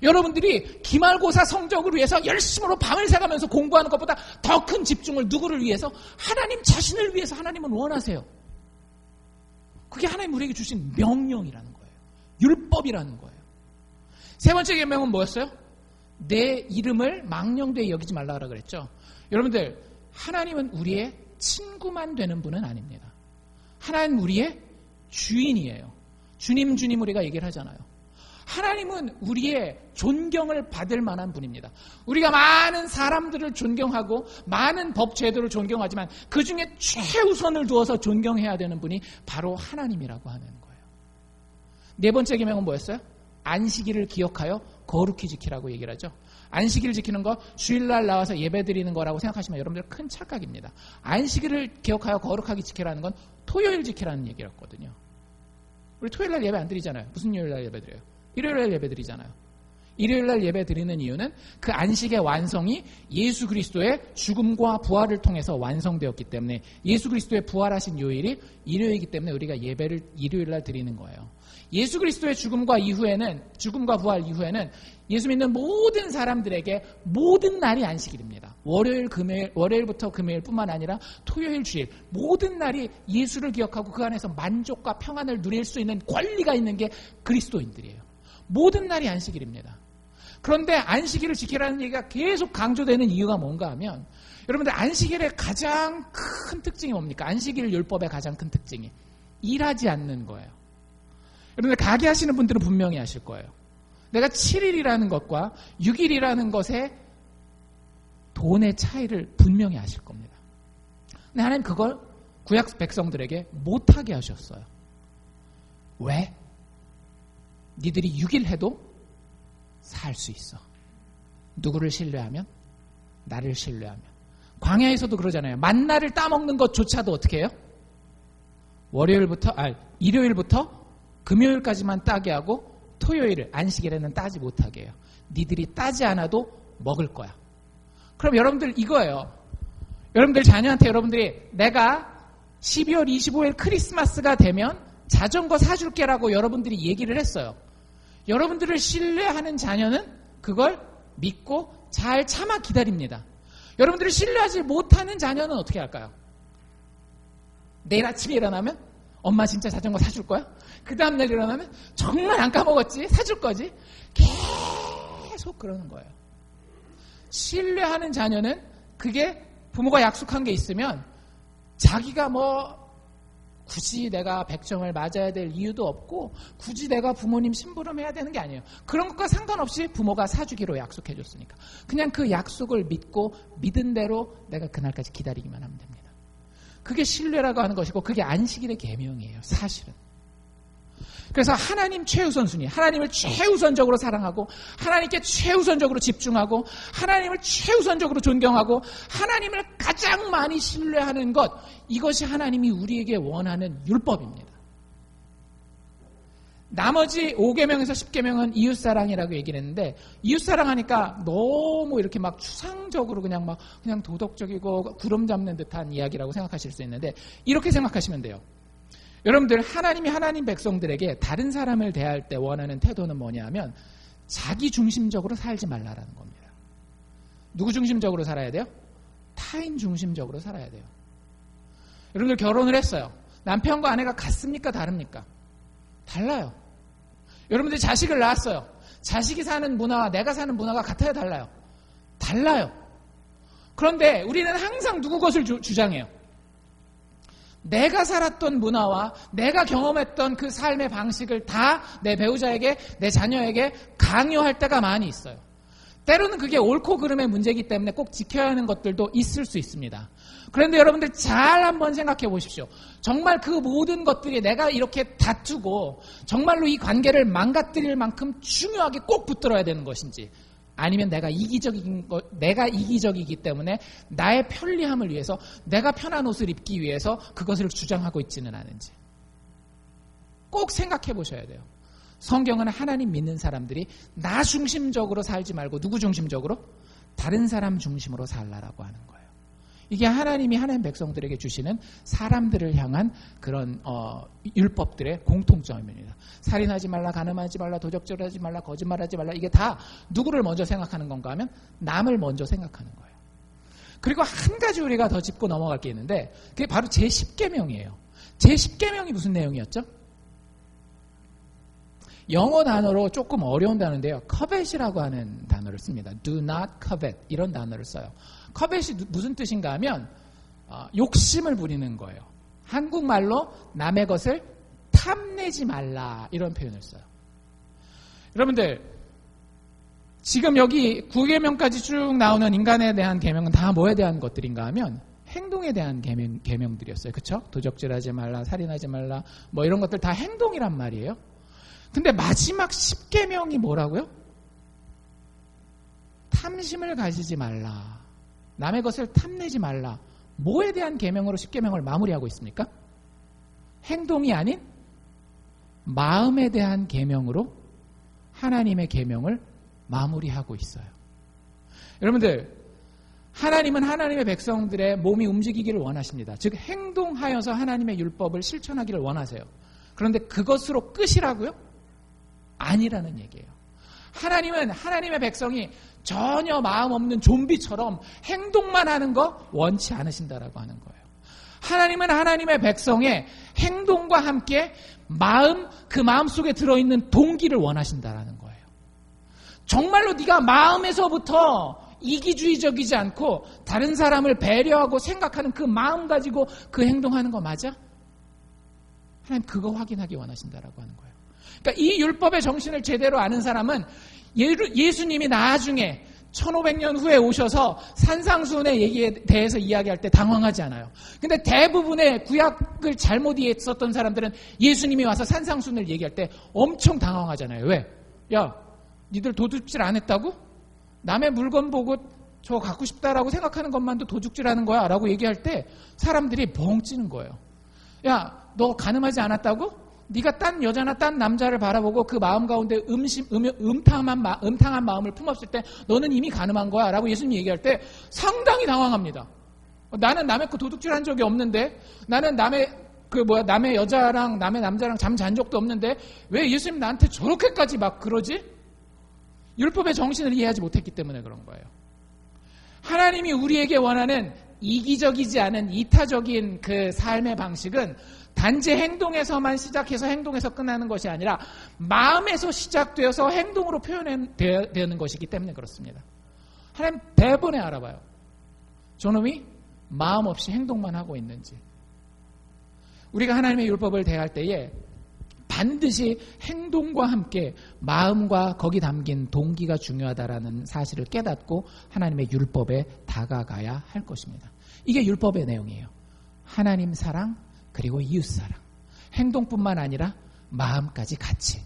여러분들이 기말고사 성적을 위해서 열심으로 밤을 새가면서 공부하는 것보다 더 큰 집중을 누구를 위해서? 하나님 자신을 위해서 하나님은 원하세요. 그게 하나님 우리에게 주신 명령이라는 거예요. 율법이라는 거예요. 세 번째 계명은 뭐였어요? 내 이름을 망령되이 여기지 말라 그랬죠. 여러분들, 하나님은 우리의 친구만 되는 분은 아닙니다. 하나님은 우리의 주인이에요. 주님 우리가 얘기를 하잖아요. 하나님은 우리의 존경을 받을 만한 분입니다. 우리가 많은 사람들을 존경하고 많은 법 제도를 존경하지만 그 중에 최우선을 두어서 존경해야 되는 분이 바로 하나님이라고 하는 거예요. 네 번째 계명은 뭐였어요? 안식일을 기억하여 거룩히 지키라고 얘기를 하죠. 안식일을 지키는 거 주일날 나와서 예배 드리는 거라고 생각하시면 여러분들 큰 착각입니다. 안식일을 기억하여 거룩하게 지키라는 건 토요일 지키라는 얘기였거든요. 우리 토요일날 예배 안 드리잖아요. 무슨 요일날 예배 드려요? 일요일날 예배 드리잖아요. 일요일날 예배 드리는 이유는 그 안식의 완성이 예수 그리스도의 죽음과 부활을 통해서 완성되었기 때문에, 예수 그리스도의 부활하신 요일이 일요일이기 때문에 우리가 예배를 일요일날 드리는 거예요. 예수 그리스도의 죽음과 부활 이후에는 예수 믿는 모든 사람들에게 모든 날이 안식일입니다. 월요일부터 금요일뿐만 아니라 토요일, 주일 모든 날이 예수를 기억하고 그 안에서 만족과 평안을 누릴 수 있는 권리가 있는 게 그리스도인들이에요. 모든 날이 안식일입니다. 그런데 안식일을 지키라는 얘기가 계속 강조되는 이유가 뭔가 하면, 여러분들 안식일의 가장 큰 특징이 뭡니까? 안식일 율법의 가장 큰 특징이 일하지 않는 거예요. 여러분들 가게 하시는 분들은 분명히 아실 거예요. 내가 7일이라는 것과 6일이라는 것의 돈의 차이를 분명히 아실 겁니다. 근데 하나님 그걸 구약 백성들에게 못하게 하셨어요. 왜? 니들이 6일 해도 살 수 있어. 누구를 신뢰하면? 나를 신뢰하면. 광야에서도 그러잖아요. 만나를 따먹는 것조차도 어떻게 해요? 일요일부터 금요일까지만 따게 하고 토요일을, 안식일에는 따지 못하게 해요. 니들이 따지 않아도 먹을 거야. 그럼 여러분들 이거예요. 여러분들 자녀한테 여러분들이 내가 12월 25일 크리스마스가 되면 자전거 사줄게라고 여러분들이 얘기를 했어요. 여러분들을 신뢰하는 자녀는 그걸 믿고 잘 참아 기다립니다. 여러분들을 신뢰하지 못하는 자녀는 어떻게 할까요? 내일 아침에 일어나면 엄마 진짜 자전거 사줄 거야? 그 다음날 일어나면 정말 안 까먹었지? 사줄 거지? 계속 그러는 거예요. 신뢰하는 자녀는 그게 부모가 약속한 게 있으면 자기가 굳이 내가 100점을 맞아야 될 이유도 없고 굳이 내가 부모님 심부름해야 되는 게 아니에요. 그런 것과 상관없이 부모가 사주기로 약속해 줬으니까 그냥 그 약속을 믿고 믿은 대로 내가 그날까지 기다리기만 하면 됩니다. 그게 신뢰라고 하는 것이고 그게 안식일의 계명이에요. 사실은. 그래서 하나님 최우선순위, 하나님을 최우선적으로 사랑하고 하나님께 최우선적으로 집중하고 하나님을 최우선적으로 존경하고 하나님을 가장 많이 신뢰하는 것, 이것이 하나님이 우리에게 원하는 율법입니다. 나머지 5계명에서 10계명은 이웃사랑이라고 얘기를 했는데, 이웃사랑하니까 너무 이렇게 막 추상적으로 그냥 도덕적이고 구름 잡는 듯한 이야기라고 생각하실 수 있는데, 이렇게 생각하시면 돼요. 여러분들, 하나님이 하나님 백성들에게 다른 사람을 대할 때 원하는 태도는 뭐냐 하면 자기 중심적으로 살지 말라라는 겁니다. 누구 중심적으로 살아야 돼요? 타인 중심적으로 살아야 돼요. 여러분들 결혼을 했어요. 남편과 아내가 같습니까? 다릅니까? 달라요. 여러분들이 자식을 낳았어요. 자식이 사는 문화와 내가 사는 문화가 같아요? 달라요? 달라요. 그런데 우리는 항상 누구 것을 주장해요? 내가 살았던 문화와 내가 경험했던 그 삶의 방식을 다 내 배우자에게, 내 자녀에게 강요할 때가 많이 있어요. 때로는 그게 옳고 그름의 문제이기 때문에 꼭 지켜야 하는 것들도 있을 수 있습니다. 그런데 여러분들 잘 한번 생각해 보십시오. 정말 그 모든 것들이 내가 이렇게 다투고 정말로 이 관계를 망가뜨릴 만큼 중요하게 꼭 붙들어야 되는 것인지, 아니면 내가 이기적이기 때문에 나의 편리함을 위해서, 내가 편한 옷을 입기 위해서 그것을 주장하고 있지는 않은지 꼭 생각해 보셔야 돼요. 성경은 하나님 믿는 사람들이 나 중심적으로 살지 말고 누구 중심적으로? 다른 사람 중심으로 살라라고 하는 거예요. 이게 하나님이 하나님 백성들에게 주시는 사람들을 향한 그런 율법들의 공통점입니다. 살인하지 말라, 간음하지 말라, 도적질하지 말라, 거짓말하지 말라. 이게 다 누구를 먼저 생각하는 건가 하면 남을 먼저 생각하는 거예요. 그리고 한 가지 우리가 더 짚고 넘어갈 게 있는데 그게 바로 제10계명이에요. 제10계명이 무슨 내용이었죠? 영어 단어로 조금 어려운 단어인데요. covet이라고 하는 단어를 씁니다. do not covet 이런 단어를 써요. covet이 무슨 뜻인가 하면 욕심을 부리는 거예요. 한국말로 남의 것을 탐내지 말라 이런 표현을 써요. 여러분들 지금 여기 9계명까지 쭉 나오는 인간에 대한 계명은 다 뭐에 대한 것들인가 하면 행동에 대한 계명들이었어요. 그렇죠? 도적질하지 말라, 살인하지 말라 뭐 이런 것들 다 행동이란 말이에요. 근데 마지막 10계명이 뭐라고요? 탐심을 가지지 말라. 남의 것을 탐내지 말라. 뭐에 대한 계명으로 10계명을 마무리하고 있습니까? 행동이 아닌 마음에 대한 계명으로 하나님의 계명을 마무리하고 있어요. 여러분들, 하나님은 하나님의 백성들의 몸이 움직이기를 원하십니다. 즉 행동하여서 하나님의 율법을 실천하기를 원하세요. 그런데 그것으로 끝이라고요? 아니라는 얘기예요. 하나님은 하나님의 백성이 전혀 마음 없는 좀비처럼 행동만 하는 거 원치 않으신다라고 하는 거예요. 하나님은 하나님의 백성의 행동과 함께 그 마음 속에 들어있는 동기를 원하신다라는 거예요. 정말로 네가 마음에서부터 이기주의적이지 않고 다른 사람을 배려하고 생각하는 그 마음 가지고 그 행동하는 거 맞아? 하나님 그거 확인하기 원하신다라고 하는 거예요. 그러니까 이 율법의 정신을 제대로 아는 사람은 예수님이 나중에 1500년 후에 오셔서 산상수훈의 얘기에 대해서 이야기할 때 당황하지 않아요. 근데 대부분의 구약을 잘못 이해했었던 사람들은 예수님이 와서 산상수훈을 얘기할 때 엄청 당황하잖아요. 왜? 야, 니들 도둑질 안 했다고? 남의 물건 보고 저 갖고 싶다라고 생각하는 것만도 도둑질하는 거야 라고 얘기할 때 사람들이 벙 찌는 거예요. 야, 너 가늠하지 않았다고? 네가 딴 여자나 딴 남자를 바라보고 그 마음 가운데 음탕한 마음을 품었을 때 너는 이미 가늠한 거야 라고 예수님이 얘기할 때 상당히 당황합니다. 나는 남의 거 도둑질한 적이 없는데, 나는 남의 여자랑 남의 남자랑 잠 잔 적도 없는데 왜 예수님 나한테 저렇게까지 막 그러지? 율법의 정신을 이해하지 못했기 때문에 그런 거예요. 하나님이 우리에게 원하는 이기적이지 않은 이타적인 그 삶의 방식은 단지 행동에서만 시작해서 행동에서 끝나는 것이 아니라 마음에서 시작되어서 행동으로 표현되는 것이기 때문에 그렇습니다. 하나님 대번에 알아봐요. 저놈이 마음 없이 행동만 하고 있는지. 우리가 하나님의 율법을 대할 때에 반드시 행동과 함께 마음과 거기 담긴 동기가 중요하다라는 사실을 깨닫고 하나님의 율법에 다가가야 할 것입니다. 이게 율법의 내용이에요. 하나님 사랑 그리고 이웃 사랑. 행동뿐만 아니라 마음까지 같이.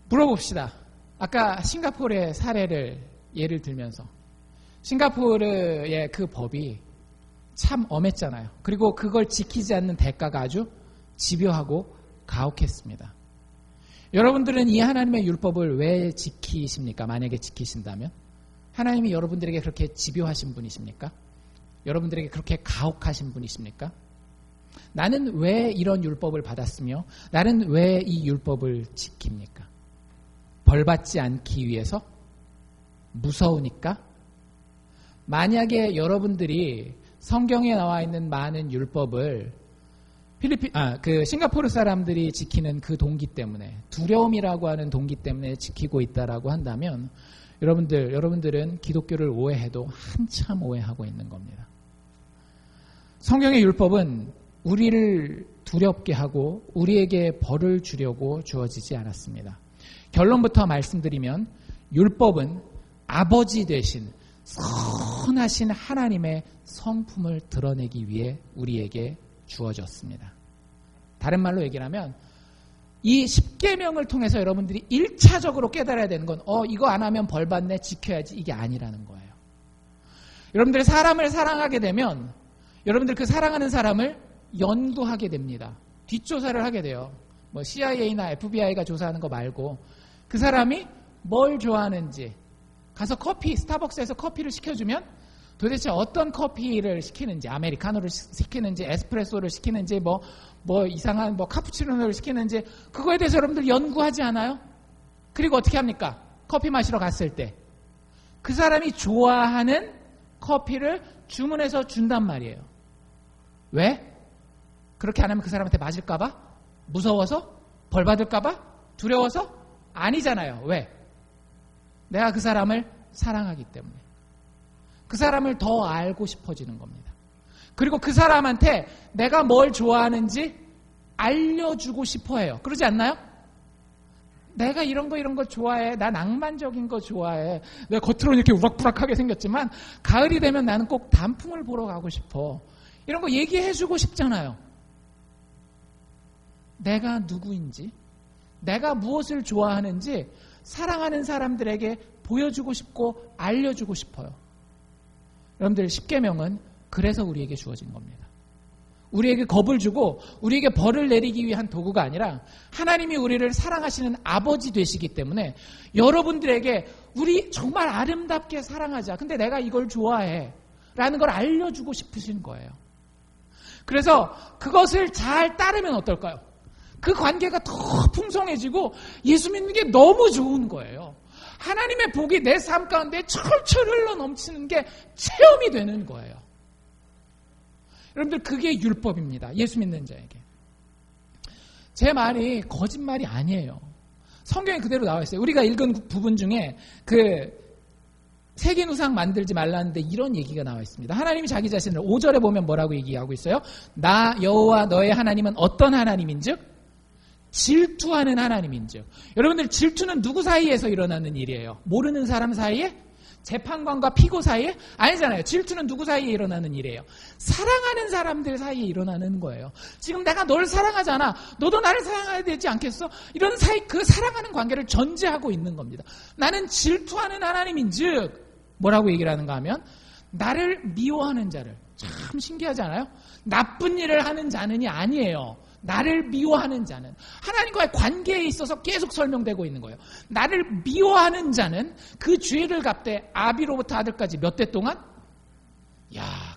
물어봅시다. 아까 싱가포르의 사례를 예를 들면서 싱가포르의 그 법이 참 엄했잖아요. 그리고 그걸 지키지 않는 대가가 아주 집요하고 가혹했습니다. 여러분들은 이 하나님의 율법을 왜 지키십니까? 만약에 지키신다면 하나님이 여러분들에게 그렇게 집요하신 분이십니까? 여러분들에게 그렇게 가혹하신 분이십니까? 나는 왜 이런 율법을 받았으며 나는 왜 이 율법을 지킵니까? 벌받지 않기 위해서? 무서우니까? 만약에 여러분들이 성경에 나와 있는 많은 율법을 싱가포르 사람들이 지키는 그 동기 때문에, 두려움이라고 하는 동기 때문에 지키고 있다라고 한다면 여러분들은 기독교를 오해해도 한참 오해하고 있는 겁니다. 성경의 율법은 우리를 두렵게 하고 우리에게 벌을 주려고 주어지지 않았습니다. 결론부터 말씀드리면 율법은 아버지 되신 선하신 하나님의 성품을 드러내기 위해 우리에게 주어졌습니다. 다른 말로 얘기를 하면 이 10계명을 통해서 여러분들이 1차적으로 깨달아야 되는 건 이거 안 하면 벌 받네, 지켜야지, 이게 아니라는 거예요. 여러분들이 사람을 사랑하게 되면 여러분들 그 사랑하는 사람을 연구하게 됩니다. 뒷조사를 하게 돼요. 뭐 CIA나 FBI가 조사하는 거 말고 그 사람이 뭘 좋아하는지, 가서 스타벅스에서 커피를 시켜주면 도대체 어떤 커피를 시키는지, 아메리카노를 시키는지, 에스프레소를 시키는지, 이상한 카푸치노를 시키는지, 그거에 대해서 여러분들 연구하지 않아요? 그리고 어떻게 합니까? 커피 마시러 갔을 때 그 사람이 좋아하는 커피를 주문해서 준단 말이에요. 왜? 그렇게 안 하면 그 사람한테 맞을까봐? 무서워서? 벌 받을까봐? 두려워서? 아니잖아요. 왜? 내가 그 사람을 사랑하기 때문에. 그 사람을 더 알고 싶어지는 겁니다. 그리고 그 사람한테 내가 뭘 좋아하는지 알려주고 싶어 해요. 그러지 않나요? 내가 이런 거 좋아해. 난 낭만적인 거 좋아해. 내가 겉으로는 이렇게 우락부락하게 생겼지만 가을이 되면 나는 꼭 단풍을 보러 가고 싶어. 이런 거 얘기해주고 싶잖아요. 내가 누구인지, 내가 무엇을 좋아하는지 사랑하는 사람들에게 보여주고 싶고 알려주고 싶어요. 여러분들, 십계명은 그래서 우리에게 주어진 겁니다. 우리에게 겁을 주고 우리에게 벌을 내리기 위한 도구가 아니라 하나님이 우리를 사랑하시는 아버지 되시기 때문에 여러분들에게 우리 정말 아름답게 사랑하자. 근데 내가 이걸 좋아해. 라는 걸 알려주고 싶으신 거예요. 그래서 그것을 잘 따르면 어떨까요? 그 관계가 더 풍성해지고 예수 믿는 게 너무 좋은 거예요. 하나님의 복이 내 삶 가운데 철철 흘러 넘치는 게 체험이 되는 거예요. 여러분들, 그게 율법입니다. 예수 믿는 자에게. 제 말이 거짓말이 아니에요. 성경에 그대로 나와 있어요. 우리가 읽은 부분 중에 그 새긴 우상 만들지 말라는데 이런 얘기가 나와 있습니다. 하나님이 자기 자신을 5절에 보면 뭐라고 얘기하고 있어요? 나 여호와 너의 하나님은 어떤 하나님인즉? 질투하는 하나님인즉. 여러분들, 질투는 누구 사이에서 일어나는 일이에요? 모르는 사람 사이에? 재판관과 피고 사이에? 아니잖아요. 질투는 누구 사이에 일어나는 일이에요? 사랑하는 사람들 사이에 일어나는 거예요. 지금 내가 널 사랑하잖아. 너도 나를 사랑해야 되지 않겠어? 이런 그 사랑하는 관계를 전제하고 있는 겁니다. 나는 질투하는 하나님인즉 뭐라고 얘기를 하는가 하면 나를 미워하는 자를. 참 신기하지 않아요? 나쁜 일을 하는 자는이 아니에요. 나를 미워하는 자는. 하나님과의 관계에 있어서 계속 설명되고 있는 거예요. 나를 미워하는 자는 그 죄를 갚되 아비로부터 아들까지 몇 대 동안?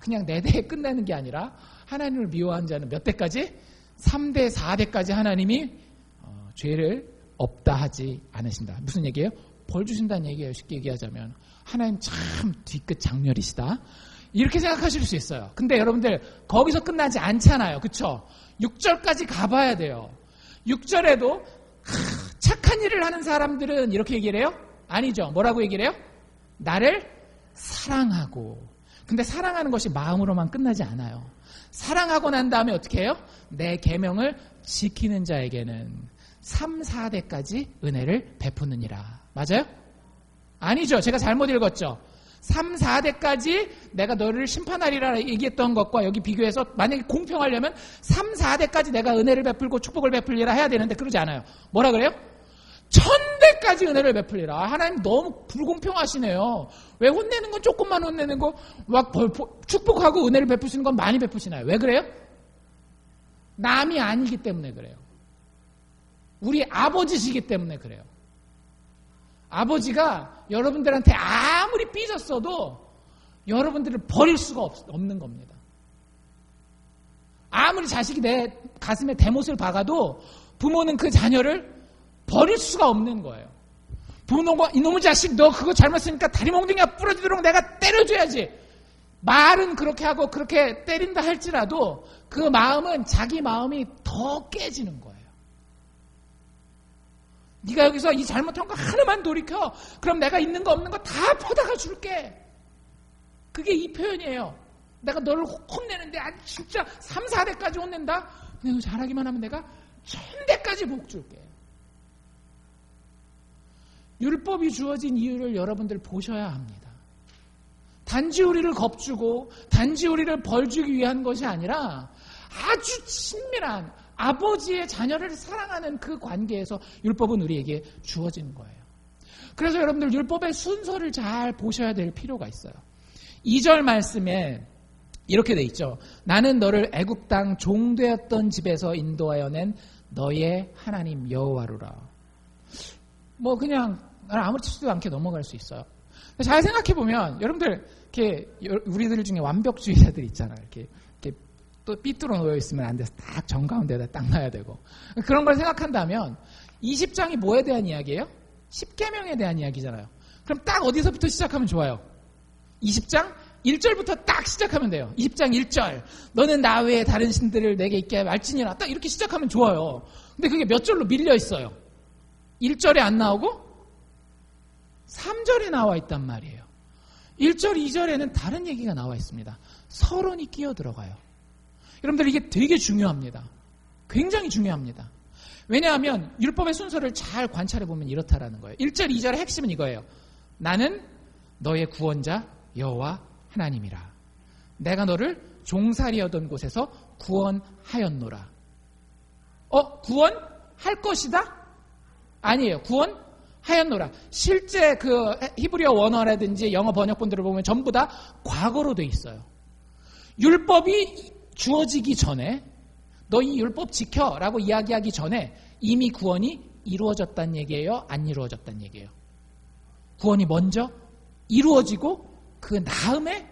그냥 4대에 끝내는 게 아니라 하나님을 미워하는 자는 몇 대까지? 3대, 4대까지 하나님이 죄를 없다 하지 않으신다. 무슨 얘기예요? 벌 주신다는 얘기예요. 쉽게 얘기하자면. 하나님 참 뒤끝 장렬이시다. 이렇게 생각하실 수 있어요. 근데 여러분들, 거기서 끝나지 않잖아요. 그쵸? 6절까지 가봐야 돼요. 6절에도 착한 일을 하는 사람들은 이렇게 얘기를 해요? 아니죠. 뭐라고 얘기를 해요? 나를 사랑하고. 근데 사랑하는 것이 마음으로만 끝나지 않아요. 사랑하고 난 다음에 어떻게 해요? 내 계명을 지키는 자에게는 3, 4대까지 은혜를 베푸느니라. 맞아요? 아니죠. 제가 잘못 읽었죠. 3, 4대까지 내가 너를 심판하리라 얘기했던 것과 여기 비교해서 만약에 공평하려면 3, 4대까지 내가 은혜를 베풀고 축복을 베풀리라 해야 되는데 그러지 않아요. 뭐라 그래요? 1000대까지 은혜를 베풀리라. 하나님 너무 불공평하시네요. 왜 혼내는 건 조금만 혼내는 거 막 축복하고 은혜를 베푸시는 건 많이 베푸시나요? 왜 그래요? 남이 아니기 때문에 그래요. 우리 아버지시기 때문에 그래요. 아버지가 여러분들한테 아무리 삐졌어도 여러분들을 버릴 수가 없는 겁니다. 아무리 자식이 내 가슴에 대못을 박아도 부모는 그 자녀를 버릴 수가 없는 거예요. 부모가 이놈의 자식 너 그거 잘못했으니까 다리 몽둥이가 부러지도록 내가 때려줘야지. 말은 그렇게 하고 그렇게 때린다 할지라도 그 마음은 자기 마음이 더 깨지는 거예요. 네가 여기서 이 잘못한 거 하나만 돌이켜. 그럼 내가 있는 거 없는 거 다 퍼다가 줄게. 그게 이 표현이에요. 내가 너를 혼내는데 진짜 3, 4대까지 혼낸다? 근데 잘하기만 하면 내가 1000대까지 복 줄게. 율법이 주어진 이유를 여러분들 보셔야 합니다. 단지 우리를 겁주고 단지 우리를 벌주기 위한 것이 아니라 아주 친밀한 아버지의 자녀를 사랑하는 그 관계에서 율법은 우리에게 주어지는 거예요. 그래서 여러분들 율법의 순서를 잘 보셔야 될 필요가 있어요. 2절 말씀에 이렇게 돼 있죠. 나는 너를 애굽 땅 종되었던 집에서 인도하여 낸 너의 하나님 여호와루라. 뭐 그냥 아무렇지도 않게 넘어갈 수 있어요. 잘 생각해 보면 여러분들 이렇게 우리들 중에 완벽주의자들 있잖아요. 이렇게 또 삐뚤어 놓여 있으면 안 돼서 딱 정가운데다 딱 놔야 되고 그런 걸 생각한다면 20장이 뭐에 대한 이야기예요? 10계명에 대한 이야기잖아요. 그럼 딱 어디서부터 시작하면 좋아요? 20장 1절부터 딱 시작하면 돼요. 20장 1절. 너는 나 외에 다른 신들을 내게 있게 말지니라. 딱 이렇게 시작하면 좋아요. 근데 그게 몇 절로 밀려 있어요. 1절에 안 나오고 3절에 나와 있단 말이에요. 1절, 2절에는 다른 얘기가 나와 있습니다. 서론이 끼어 들어가요. 여러분들 이게 되게 중요합니다. 굉장히 중요합니다. 왜냐하면 율법의 순서를 잘 관찰해 보면 이렇다라는 거예요. 1절, 2절의 핵심은 이거예요. 나는 너의 구원자 여호와 하나님이라. 내가 너를 종살이하던 곳에서 구원하였노라. 구원할 것이다? 아니에요. 구원하였노라. 실제 그 히브리어 원어라든지 영어 번역본들을 보면 전부 다 과거로 돼 있어요. 율법이 주어지기 전에 너 이 율법 지켜라고 이야기하기 전에 이미 구원이 이루어졌다는 얘기예요? 안 이루어졌다는 얘기예요? 구원이 먼저 이루어지고 그 다음에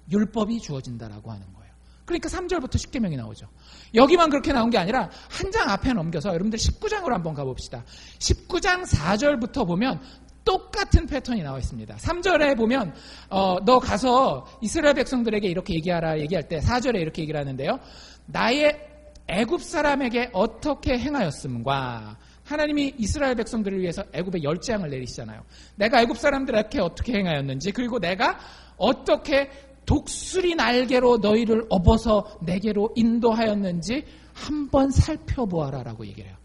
율법이 주어진다라고 하는 거예요. 그러니까 3절부터 십계명이 나오죠. 여기만 그렇게 나온 게 아니라 한 장 앞에 넘겨서 여러분들 19장으로 한번 가봅시다. 19장 4절부터 보면 똑같은 패턴이 나와 있습니다. 3절에 보면 너 가서 이스라엘 백성들에게 이렇게 얘기할 때 4절에 이렇게 얘기를 하는데요. 나의 애굽 사람에게 어떻게 행하였음과 하나님이 이스라엘 백성들을 위해서 애굽에 열재앙을 내리시잖아요. 내가 애굽 사람들에게 어떻게 행하였는지 그리고 내가 어떻게 독수리 날개로 너희를 업어서 내게로 인도하였는지 한번 살펴보아라 라고 얘기를 해요.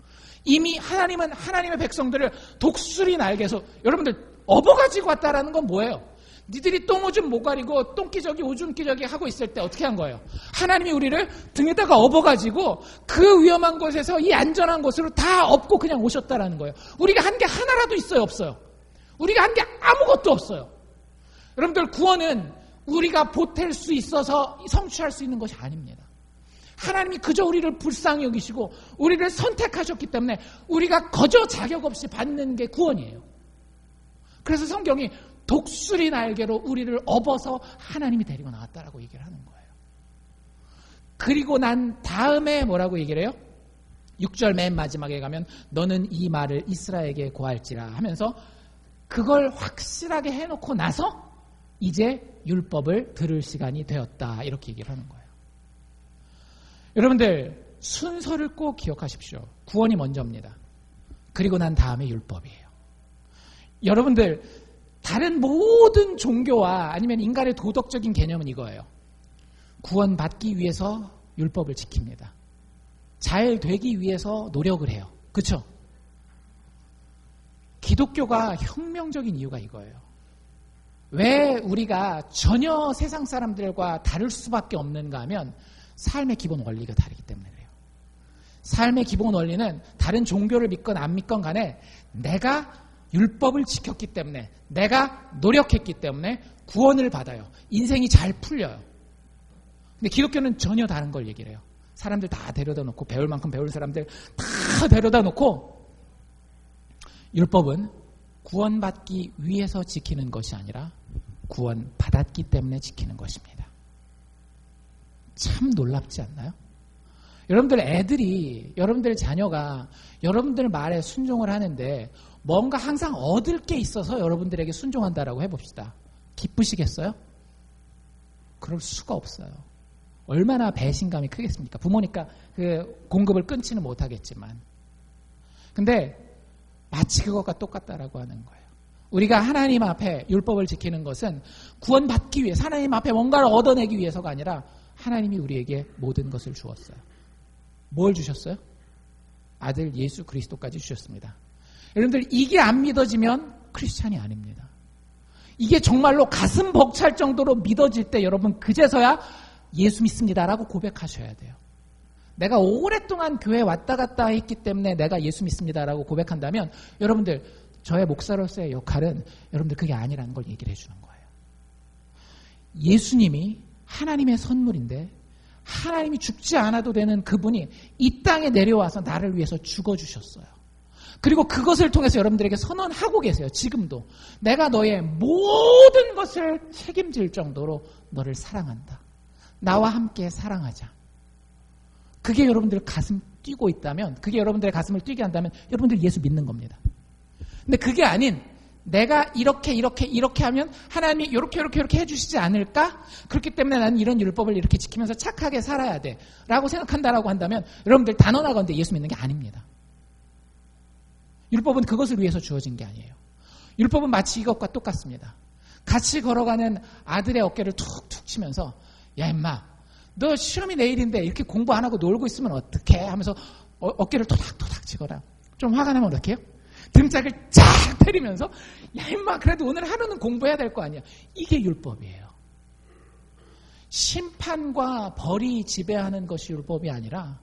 이미 하나님은 하나님의 백성들을 독수리 날개에서 여러분들 업어가지고 왔다라는 건 뭐예요? 니들이 똥오줌 못 가리고 똥기저귀 오줌기저귀 하고 있을 때 어떻게 한 거예요? 하나님이 우리를 등에다가 업어가지고 그 위험한 곳에서 이 안전한 곳으로 다 업고 그냥 오셨다라는 거예요. 우리가 한 게 하나라도 있어요? 없어요? 우리가 한 게 아무것도 없어요. 여러분들 구원은 우리가 보탤 수 있어서 성취할 수 있는 것이 아닙니다. 하나님이 그저 우리를 불쌍히 여기시고 우리를 선택하셨기 때문에 우리가 거저 자격 없이 받는 게 구원이에요. 그래서 성경이 독수리 날개로 우리를 업어서 하나님이 데리고 나왔다라고 얘기를 하는 거예요. 그리고 난 다음에 뭐라고 얘기를 해요? 6절 맨 마지막에 가면 너는 이 말을 이스라엘에게 고할지라 하면서 그걸 확실하게 해놓고 나서 이제 율법을 들을 시간이 되었다 이렇게 얘기를 하는 거예요. 여러분들 순서를 꼭 기억하십시오. 구원이 먼저입니다. 그리고 난 다음에 율법이에요. 여러분들 다른 모든 종교와 아니면 인간의 도덕적인 개념은 이거예요. 구원받기 위해서 율법을 지킵니다. 잘 되기 위해서 노력을 해요. 그렇죠? 기독교가 혁명적인 이유가 이거예요. 왜 우리가 전혀 세상 사람들과 다를 수밖에 없는가 하면 삶의 기본 원리가 다르기 때문에 그래요. 삶의 기본 원리는 다른 종교를 믿건 안 믿건 간에 내가 율법을 지켰기 때문에 내가 노력했기 때문에 구원을 받아요. 인생이 잘 풀려요. 근데 기독교는 전혀 다른 걸 얘기를 해요. 사람들 다 데려다 놓고 배울 만큼 배울 사람들 다 데려다 놓고 율법은 구원받기 위해서 지키는 것이 아니라 구원받았기 때문에 지키는 것입니다. 참 놀랍지 않나요? 여러분들 애들이 여러분들 자녀가 여러분들 말에 순종을 하는데 뭔가 항상 얻을 게 있어서 여러분들에게 순종한다라고 해봅시다. 기쁘시겠어요? 그럴 수가 없어요. 얼마나 배신감이 크겠습니까? 부모니까 그 공급을 끊지는 못하겠지만. 근데 마치 그것과 똑같다라고 하는 거예요. 우리가 하나님 앞에 율법을 지키는 것은 구원받기 위해 하나님 앞에 뭔가를 얻어내기 위해서가 아니라 하나님이 우리에게 모든 것을 주었어요. 뭘 주셨어요? 아들 예수 그리스도까지 주셨습니다. 여러분들 이게 안 믿어지면 크리스찬이 아닙니다. 이게 정말로 가슴 벅찰 정도로 믿어질 때 여러분 그제서야 예수 믿습니다라고 고백하셔야 돼요. 내가 오랫동안 교회 왔다 갔다 했기 때문에 내가 예수 믿습니다라고 고백한다면 여러분들 저의 목사로서의 역할은 여러분들 그게 아니라는 걸 얘기를 해주는 거예요. 예수님이 하나님의 선물인데 하나님이 죽지 않아도 되는 그분이 이 땅에 내려와서 나를 위해서 죽어주셨어요. 그리고 그것을 통해서 여러분들에게 선언하고 계세요. 지금도 내가 너의 모든 것을 책임질 정도로 너를 사랑한다. 나와 함께 사랑하자. 그게 여러분들 가슴 뛰고 있다면, 그게 여러분들의 가슴을 뛰게 한다면 여러분들 예수 믿는 겁니다. 근데 그게 아닌 내가 이렇게 하면 하나님이 이렇게 해주시지 않을까? 그렇기 때문에 나는 이런 율법을 이렇게 지키면서 착하게 살아야 돼 라고 생각한다라고 한다면 여러분들 단언하건대 예수 믿는 게 아닙니다. 율법은 그것을 위해서 주어진 게 아니에요. 율법은 마치 이것과 똑같습니다. 같이 걸어가는 아들의 어깨를 툭툭 치면서 야 임마 너 시험이 내일인데 이렇게 공부 안 하고 놀고 있으면 어떡해 하면서 어깨를 토닥토닥 치거나 좀 화가 나면 어떡해요? 등짝을 쫙 때리면서 야 임마 그래도 오늘 하루는 공부해야 될 거 아니야. 이게 율법이에요. 심판과 벌이 지배하는 것이 율법이 아니라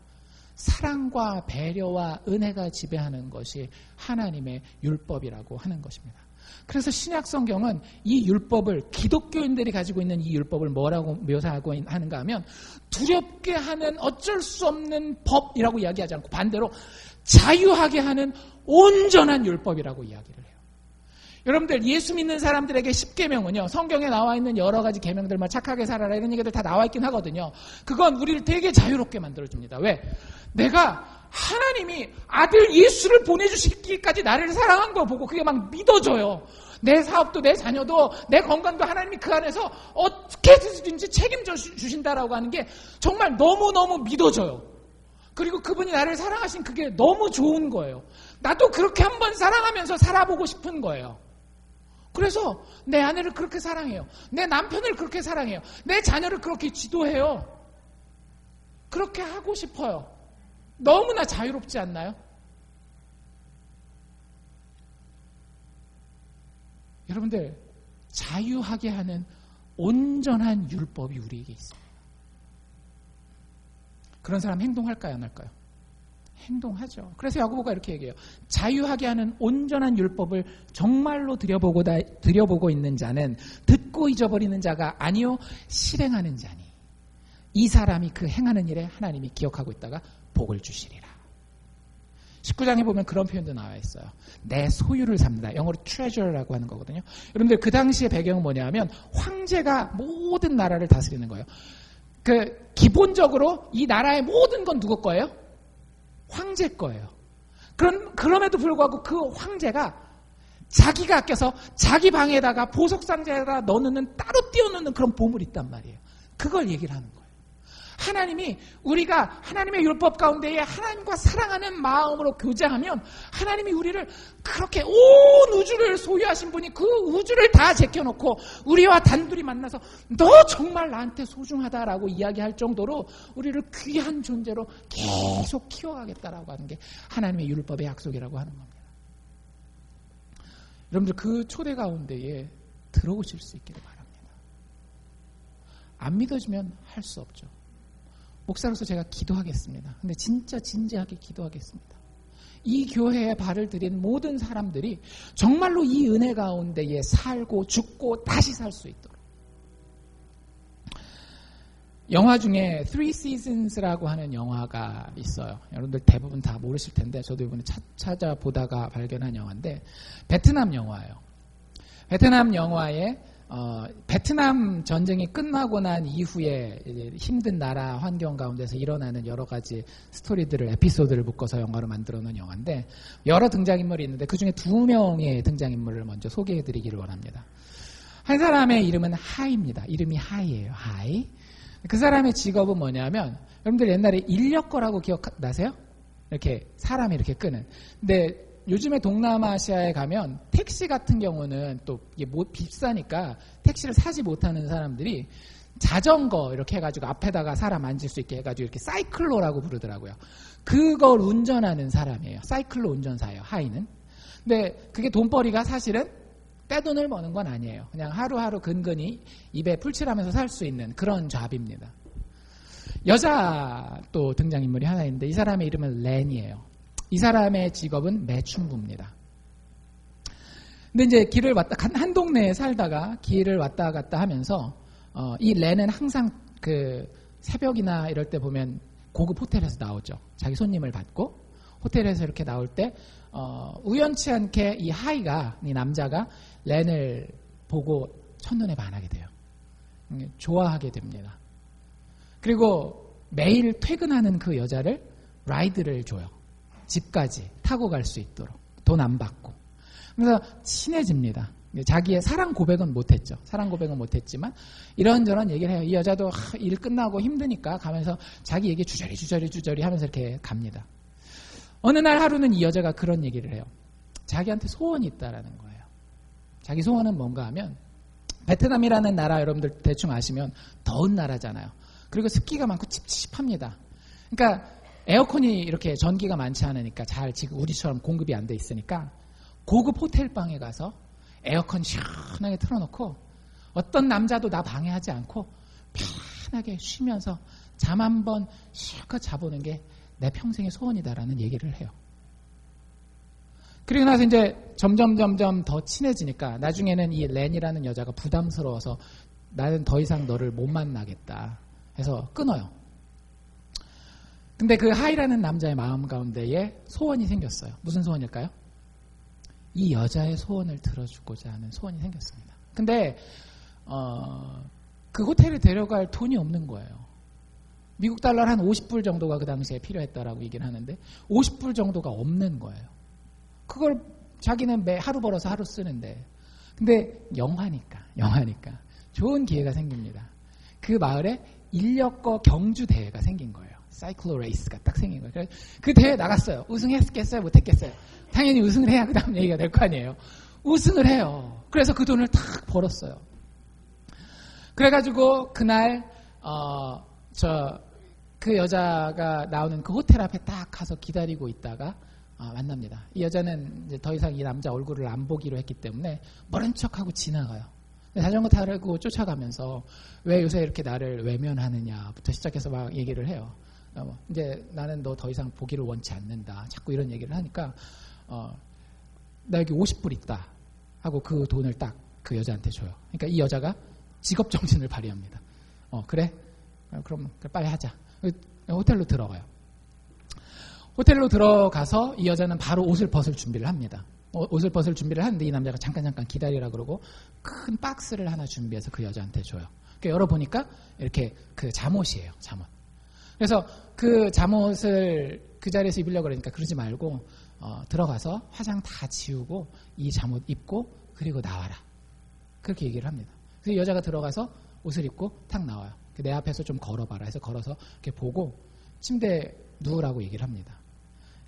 사랑과 배려와 은혜가 지배하는 것이 하나님의 율법이라고 하는 것입니다. 그래서 신약 성경은 이 율법을 기독교인들이 가지고 있는 이 율법을 뭐라고 묘사하고 하는가 하면 두렵게 하는 어쩔 수 없는 법이라고 이야기하지 않고 반대로 자유하게 하는 온전한 율법이라고 이야기를 해요. 여러분들 예수 믿는 사람들에게 10계명은요. 성경에 나와 있는 여러 가지 계명들만 착하게 살아라 이런 얘기들 다 나와 있긴 하거든요. 그건 우리를 되게 자유롭게 만들어줍니다. 왜? 내가 하나님이 아들 예수를 보내주시기까지 나를 사랑한 거 보고 그게 막 믿어져요. 내 사업도 내 자녀도 내 건강도 하나님이 그 안에서 어떻게 해서든지 책임져 주신다라고 하는 게 정말 너무너무 믿어져요. 그리고 그분이 나를 사랑하신 그게 너무 좋은 거예요. 나도 그렇게 한번 사랑하면서 살아보고 싶은 거예요. 그래서 내 아내를 그렇게 사랑해요. 내 남편을 그렇게 사랑해요. 내 자녀를 그렇게 지도해요. 그렇게 하고 싶어요. 너무나 자유롭지 않나요? 여러분들 자유하게 하는 온전한 율법이 우리에게 있습니다. 그런 사람 행동할까요? 안 할까요? 행동하죠. 그래서 야고보가 이렇게 얘기해요. 자유하게 하는 온전한 율법을 정말로 들여보고 있는 자는 듣고 잊어버리는 자가 아니요 실행하는 자니 이 사람이 그 행하는 일에 하나님이 기억하고 있다가 복을 주시리라. 19장에 보면 그런 표현도 나와 있어요. 내 소유를 삼는다. 영어로 treasure라고 하는 거거든요. 여러분들 그 당시의 배경은 뭐냐면 황제가 모든 나라를 다스리는 거예요. 기본적으로 이 나라의 모든 건 누구 거예요? 황제 거예요. 그럼에도 불구하고 그 황제가 자기가 아껴서 자기 방에다가 보석상자에다 넣어놓는 따로 띄워놓는 그런 보물이 있단 말이에요. 그걸 얘기를 하는 거예요. 하나님이 우리가 하나님의 율법 가운데에 하나님과 사랑하는 마음으로 교제하면 하나님이 우리를 그렇게 온 우주를 소유하신 분이 그 우주를 다 제껴놓고 우리와 단둘이 만나서 너 정말 나한테 소중하다라고 이야기할 정도로 우리를 귀한 존재로 계속 키워가겠다라고 하는 게 하나님의 율법의 약속이라고 하는 겁니다. 여러분들 그 초대 가운데에 들어오실 수 있기를 바랍니다. 안 믿어지면 할 수 없죠. 목사로서 제가 기도하겠습니다. 근데 진짜 진지하게 기도하겠습니다. 이 교회에 발을 들인 모든 사람들이 정말로 이 은혜 가운데에 살고 죽고 다시 살 수 있도록. 영화 중에 Three Seasons라고 하는 영화가 있어요. 여러분들 대부분 다 모르실 텐데 저도 이번에 찾아보다가 발견한 영화인데 베트남 영화예요. 베트남 영화에 베트남 전쟁이 끝나고 난 이후에 힘든 나라 환경 가운데서 일어나는 여러 가지 스토리들을 에피소드를 묶어서 영화로 만들어 놓은 영화인데 여러 등장인물이 있는데 그중에 2명의 등장인물을 먼저 소개해드리기를 원합니다. 한 사람의 이름은 하이입니다. 이름이 하이예요. 하이. 그 사람의 직업은 뭐냐면 여러분들 옛날에 인력거라고 기억나세요? 이렇게 사람이 이렇게 끄는. 근데 요즘에 동남아시아에 가면 택시 같은 경우는 또 이게 비싸니까 택시를 사지 못하는 사람들이 자전거 이렇게 해가지고 앞에다가 사람 앉을 수 있게 해가지고 이렇게 사이클로라고 부르더라고요. 그걸 운전하는 사람이에요. 사이클로 운전사예요. 하이는. 근데 그게 돈벌이가 사실은 떼돈을 버는 건 아니에요. 그냥 하루하루 근근히 입에 풀칠하면서 살 수 있는 그런 잡입니다. 여자 또 등장인물이 하나 있는데 이 사람의 이름은 렌이에요. 이 사람의 직업은 매춘부입니다. 근데 이제 길을 한 동네에 살다가 길을 왔다 갔다 하면서 이 렌은 항상 그 새벽이나 이럴 때 보면 고급 호텔에서 나오죠. 자기 손님을 받고 호텔에서 이렇게 나올 때 우연치 않게 이 하이가 이 남자가 렌을 보고 첫눈에 반하게 돼요. 좋아하게 됩니다. 그리고 매일 퇴근하는 그 여자를 라이드를 줘요. 집까지 타고 갈 수 있도록 돈 안 받고. 그래서 친해집니다. 자기의 사랑 고백은 못했죠. 사랑 고백은 못했지만 이런저런 얘기를 해요. 이 여자도 일 끝나고 힘드니까 가면서 자기 얘기 주저리 하면서 이렇게 갑니다. 어느 날 하루는 이 여자가 그런 얘기를 해요. 자기한테 소원이 있다라는 거예요. 자기 소원은 뭔가 하면 베트남이라는 나라 여러분들 대충 아시면 더운 나라잖아요. 그리고 습기가 많고 찝찝합니다. 그러니까 에어컨이 이렇게 전기가 많지 않으니까 잘 지금 우리처럼 공급이 안 돼 있으니까 고급 호텔방에 가서 에어컨 시원하게 틀어놓고 어떤 남자도 나 방해하지 않고 편하게 쉬면서 잠 한번 실컷 자보는 게 내 평생의 소원이다라는 얘기를 해요. 그리고 나서 이제 점점 더 친해지니까 나중에는 이 렌이라는 여자가 부담스러워서 나는 더 이상 너를 못 만나겠다 해서 끊어요. 근데 그 하이라는 남자의 마음 가운데에 소원이 생겼어요. 무슨 소원일까요? 이 여자의 소원을 들어주고자 하는 소원이 생겼습니다. 근데 그 호텔에 데려갈 돈이 없는 거예요. 미국 달러로 한 50불 정도가 그 당시에 필요했다라고 얘기를 하는데 50불 정도가 없는 거예요. 그걸 자기는 매 하루 벌어서 하루 쓰는데 근데 영화니까 좋은 기회가 생깁니다. 그 마을에 인력거 경주 대회가 생긴 거예요. 사이클로 레이스가 딱 생긴 거예요. 그래서 그 대회에 나갔어요. 우승했겠어요? 못했겠어요? 당연히 우승을 해야 그 다음 얘기가 될 거 아니에요. 우승을 해요. 그래서 그 돈을 탁 벌었어요. 그래가지고 그날 그 여자가 나오는 그 호텔 앞에 딱 가서 기다리고 있다가 만납니다. 이 여자는 이제 더 이상 이 남자 얼굴을 안 보기로 했기 때문에 모른 척하고 지나가요. 자전거 타고 쫓아가면서 왜 요새 이렇게 나를 외면하느냐부터 시작해서 막 얘기를 해요. 이제 나는 너 더 이상 보기를 원치 않는다. 자꾸 이런 얘기를 하니까 나 여기 50불 있다 하고 그 돈을 딱 그 여자한테 줘요. 그러니까 이 여자가 직업정신을 발휘합니다. 그래? 그럼 빨리 하자. 호텔로 들어가요. 호텔로 들어가서 이 여자는 바로 옷을 벗을 준비를 합니다. 옷을 벗을 준비를 하는데 이 남자가 잠깐 기다리라 그러고 큰 박스를 하나 준비해서 그 여자한테 줘요. 열어보니까 이렇게 그 잠옷이에요. 잠옷. 그래서 그 잠옷을 그 자리에서 입으려고 그러니까 그러지 말고 들어가서 화장 다 지우고 이 잠옷 입고 그리고 나와라. 그렇게 얘기를 합니다. 그래서 여자가 들어가서 옷을 입고 탁 나와요. 내 앞에서 좀 걸어봐라 해서 걸어서 이렇게 보고 침대에 누우라고 얘기를 합니다.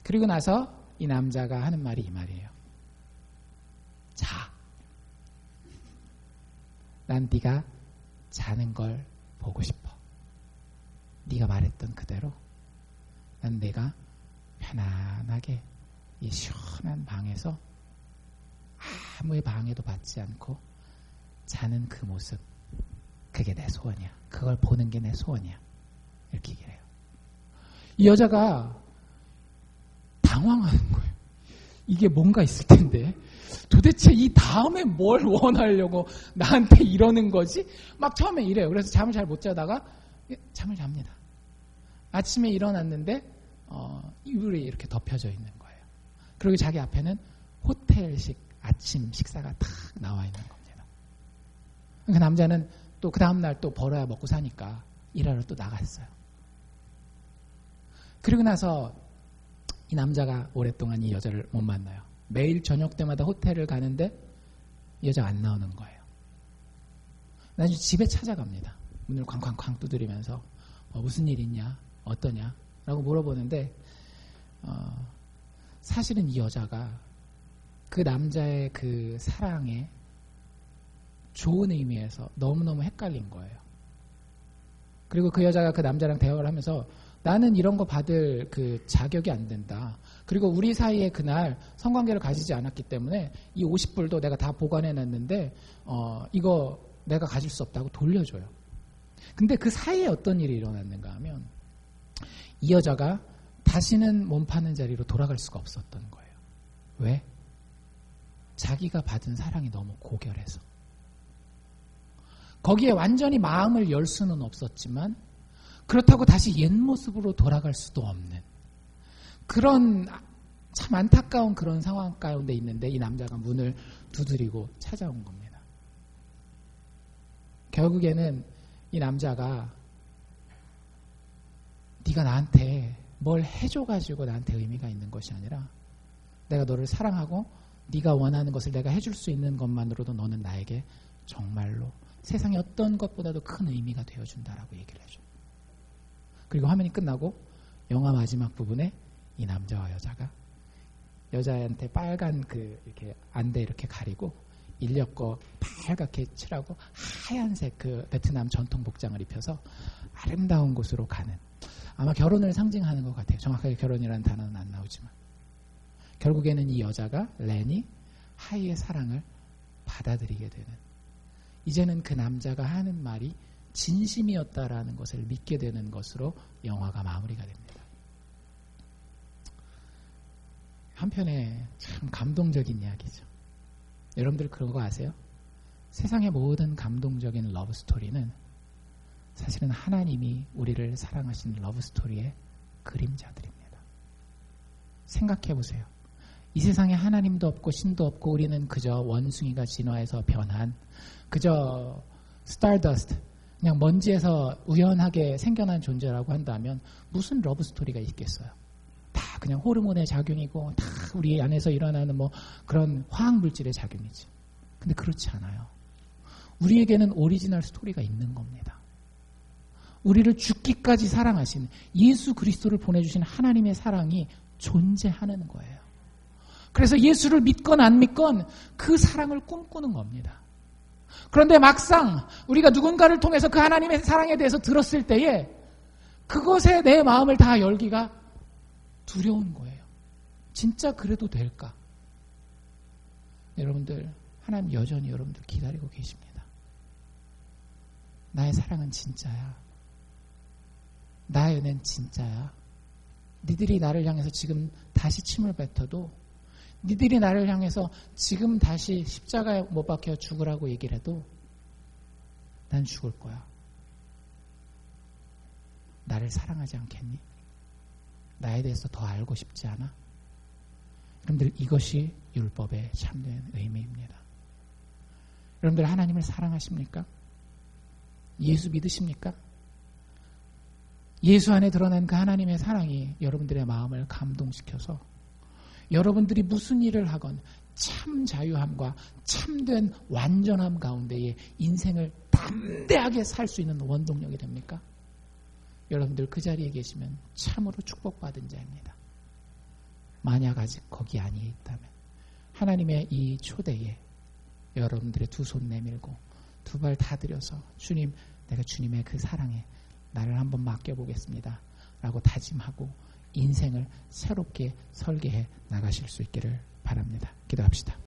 그리고 나서 이 남자가 하는 말이 이 말이에요. 자. 난 네가 자는 걸 보고 싶어. 네가 말했던 그대로 난 내가 편안하게 이 시원한 방에서 아무의 방해도 받지 않고 자는 그 모습 그게 내 소원이야. 그걸 보는 게 내 소원이야. 이렇게 얘기를 해요. 이 여자가 당황하는 거예요. 이게 뭔가 있을 텐데 도대체 이 다음에 뭘 원하려고 나한테 이러는 거지? 막 처음에 이래요. 그래서 잠을 잘 못 자다가 잠을 잡니다. 아침에 일어났는데 이불이 이렇게 덮여져 있는 거예요. 그리고 자기 앞에는 호텔식 아침 식사가 탁 나와 있는 겁니다. 그 남자는 또 그 다음날 또 벌어야 먹고 사니까 일하러 또 나갔어요. 그리고 나서 이 남자가 오랫동안 이 여자를 못 만나요. 매일 저녁 때마다 호텔을 가는데 이 여자가 안 나오는 거예요. 나중에 집에 찾아갑니다. 문을 쾅쾅쾅 두드리면서 무슨 일 있냐? 어떠냐? 라고 물어보는데 사실은 이 여자가 그 남자의 그 사랑에 좋은 의미에서 너무너무 헷갈린 거예요. 그리고 그 여자가 그 남자랑 대화를 하면서 나는 이런 거 받을 그 자격이 안 된다. 그리고 우리 사이에 그날 성관계를 가지지 않았기 때문에 이 50불도 내가 다 보관해놨는데 이거 내가 가질 수 없다고 돌려줘요. 근데 그 사이에 어떤 일이 일어났는가 하면 이 여자가 다시는 몸 파는 자리로 돌아갈 수가 없었던 거예요. 왜? 자기가 받은 사랑이 너무 고결해서. 거기에 완전히 마음을 열 수는 없었지만 그렇다고 다시 옛 모습으로 돌아갈 수도 없는 그런 참 안타까운 그런 상황 가운데 있는데 이 남자가 문을 두드리고 찾아온 겁니다. 결국에는 이 남자가 네가 나한테 뭘 해줘가지고 나한테 의미가 있는 것이 아니라 내가 너를 사랑하고 네가 원하는 것을 내가 해줄 수 있는 것만으로도 너는 나에게 정말로 세상의 어떤 것보다도 큰 의미가 되어준다라고 얘기를 해줘. 그리고 화면이 끝나고 영화 마지막 부분에 이 남자와 여자가 여자한테 빨간 이렇게 안대 이렇게 가리고 인력 거 빨갛게 칠하고 하얀색 베트남 전통 복장을 입혀서 아름다운 곳으로 가는, 아마 결혼을 상징하는 것 같아요. 정확하게 결혼이라는 단어는 안 나오지만 결국에는 이 여자가 렌이 하이의 사랑을 받아들이게 되는, 이제는 그 남자가 하는 말이 진심이었다라는 것을 믿게 되는 것으로 영화가 마무리가 됩니다. 한편에 참 감동적인 이야기죠. 여러분들 그런 거 아세요? 세상의 모든 감동적인 러브스토리는 사실은 하나님이 우리를 사랑하신 러브스토리의 그림자들입니다. 생각해 보세요. 이 세상에 하나님도 없고 신도 없고 우리는 그저 원숭이가 진화해서 변한 그저 스타더스트, 그냥 먼지에서 우연하게 생겨난 존재라고 한다면 무슨 러브스토리가 있겠어요? 다 그냥 호르몬의 작용이고 다 우리 안에서 일어나는 그런 화학물질의 작용이지. 근데 그렇지 않아요. 우리에게는 오리지널 스토리가 있는 겁니다. 우리를 죽기까지 사랑하신 예수 그리스도를 보내주신 하나님의 사랑이 존재하는 거예요. 그래서 예수를 믿건 안 믿건 그 사랑을 꿈꾸는 겁니다. 그런데 막상 우리가 누군가를 통해서 그 하나님의 사랑에 대해서 들었을 때에 그것에 내 마음을 다 열기가 두려운 거예요. 진짜 그래도 될까? 여러분들, 하나님 여전히 여러분들 기다리고 계십니다. 나의 사랑은 진짜야. 나의 은혜는 진짜야. 니들이 나를 향해서 지금 다시 침을 뱉어도, 니들이 나를 향해서 지금 다시 십자가에 못 박혀 죽으라고 얘기를 해도 난 죽을 거야. 나를 사랑하지 않겠니? 나에 대해서 더 알고 싶지 않아? 여러분들, 이것이 율법의 참된 의미입니다. 여러분들, 하나님을 사랑하십니까? 예수 믿으십니까? 예수 안에 드러난 그 하나님의 사랑이 여러분들의 마음을 감동시켜서 여러분들이 무슨 일을 하건 참 자유함과 참된 완전함 가운데에 인생을 담대하게 살 수 있는 원동력이 됩니까? 여러분들 그 자리에 계시면 참으로 축복받은 자입니다. 만약 아직 거기 아니에 있다면 하나님의 이 초대에 여러분들의 두 손 내밀고 두 발 다 들여서 주님, 내가 주님의 그 사랑에 나를 한번 맡겨보겠습니다 라고 다짐하고 인생을 새롭게 설계해 나가실 수 있기를 바랍니다. 기도합시다.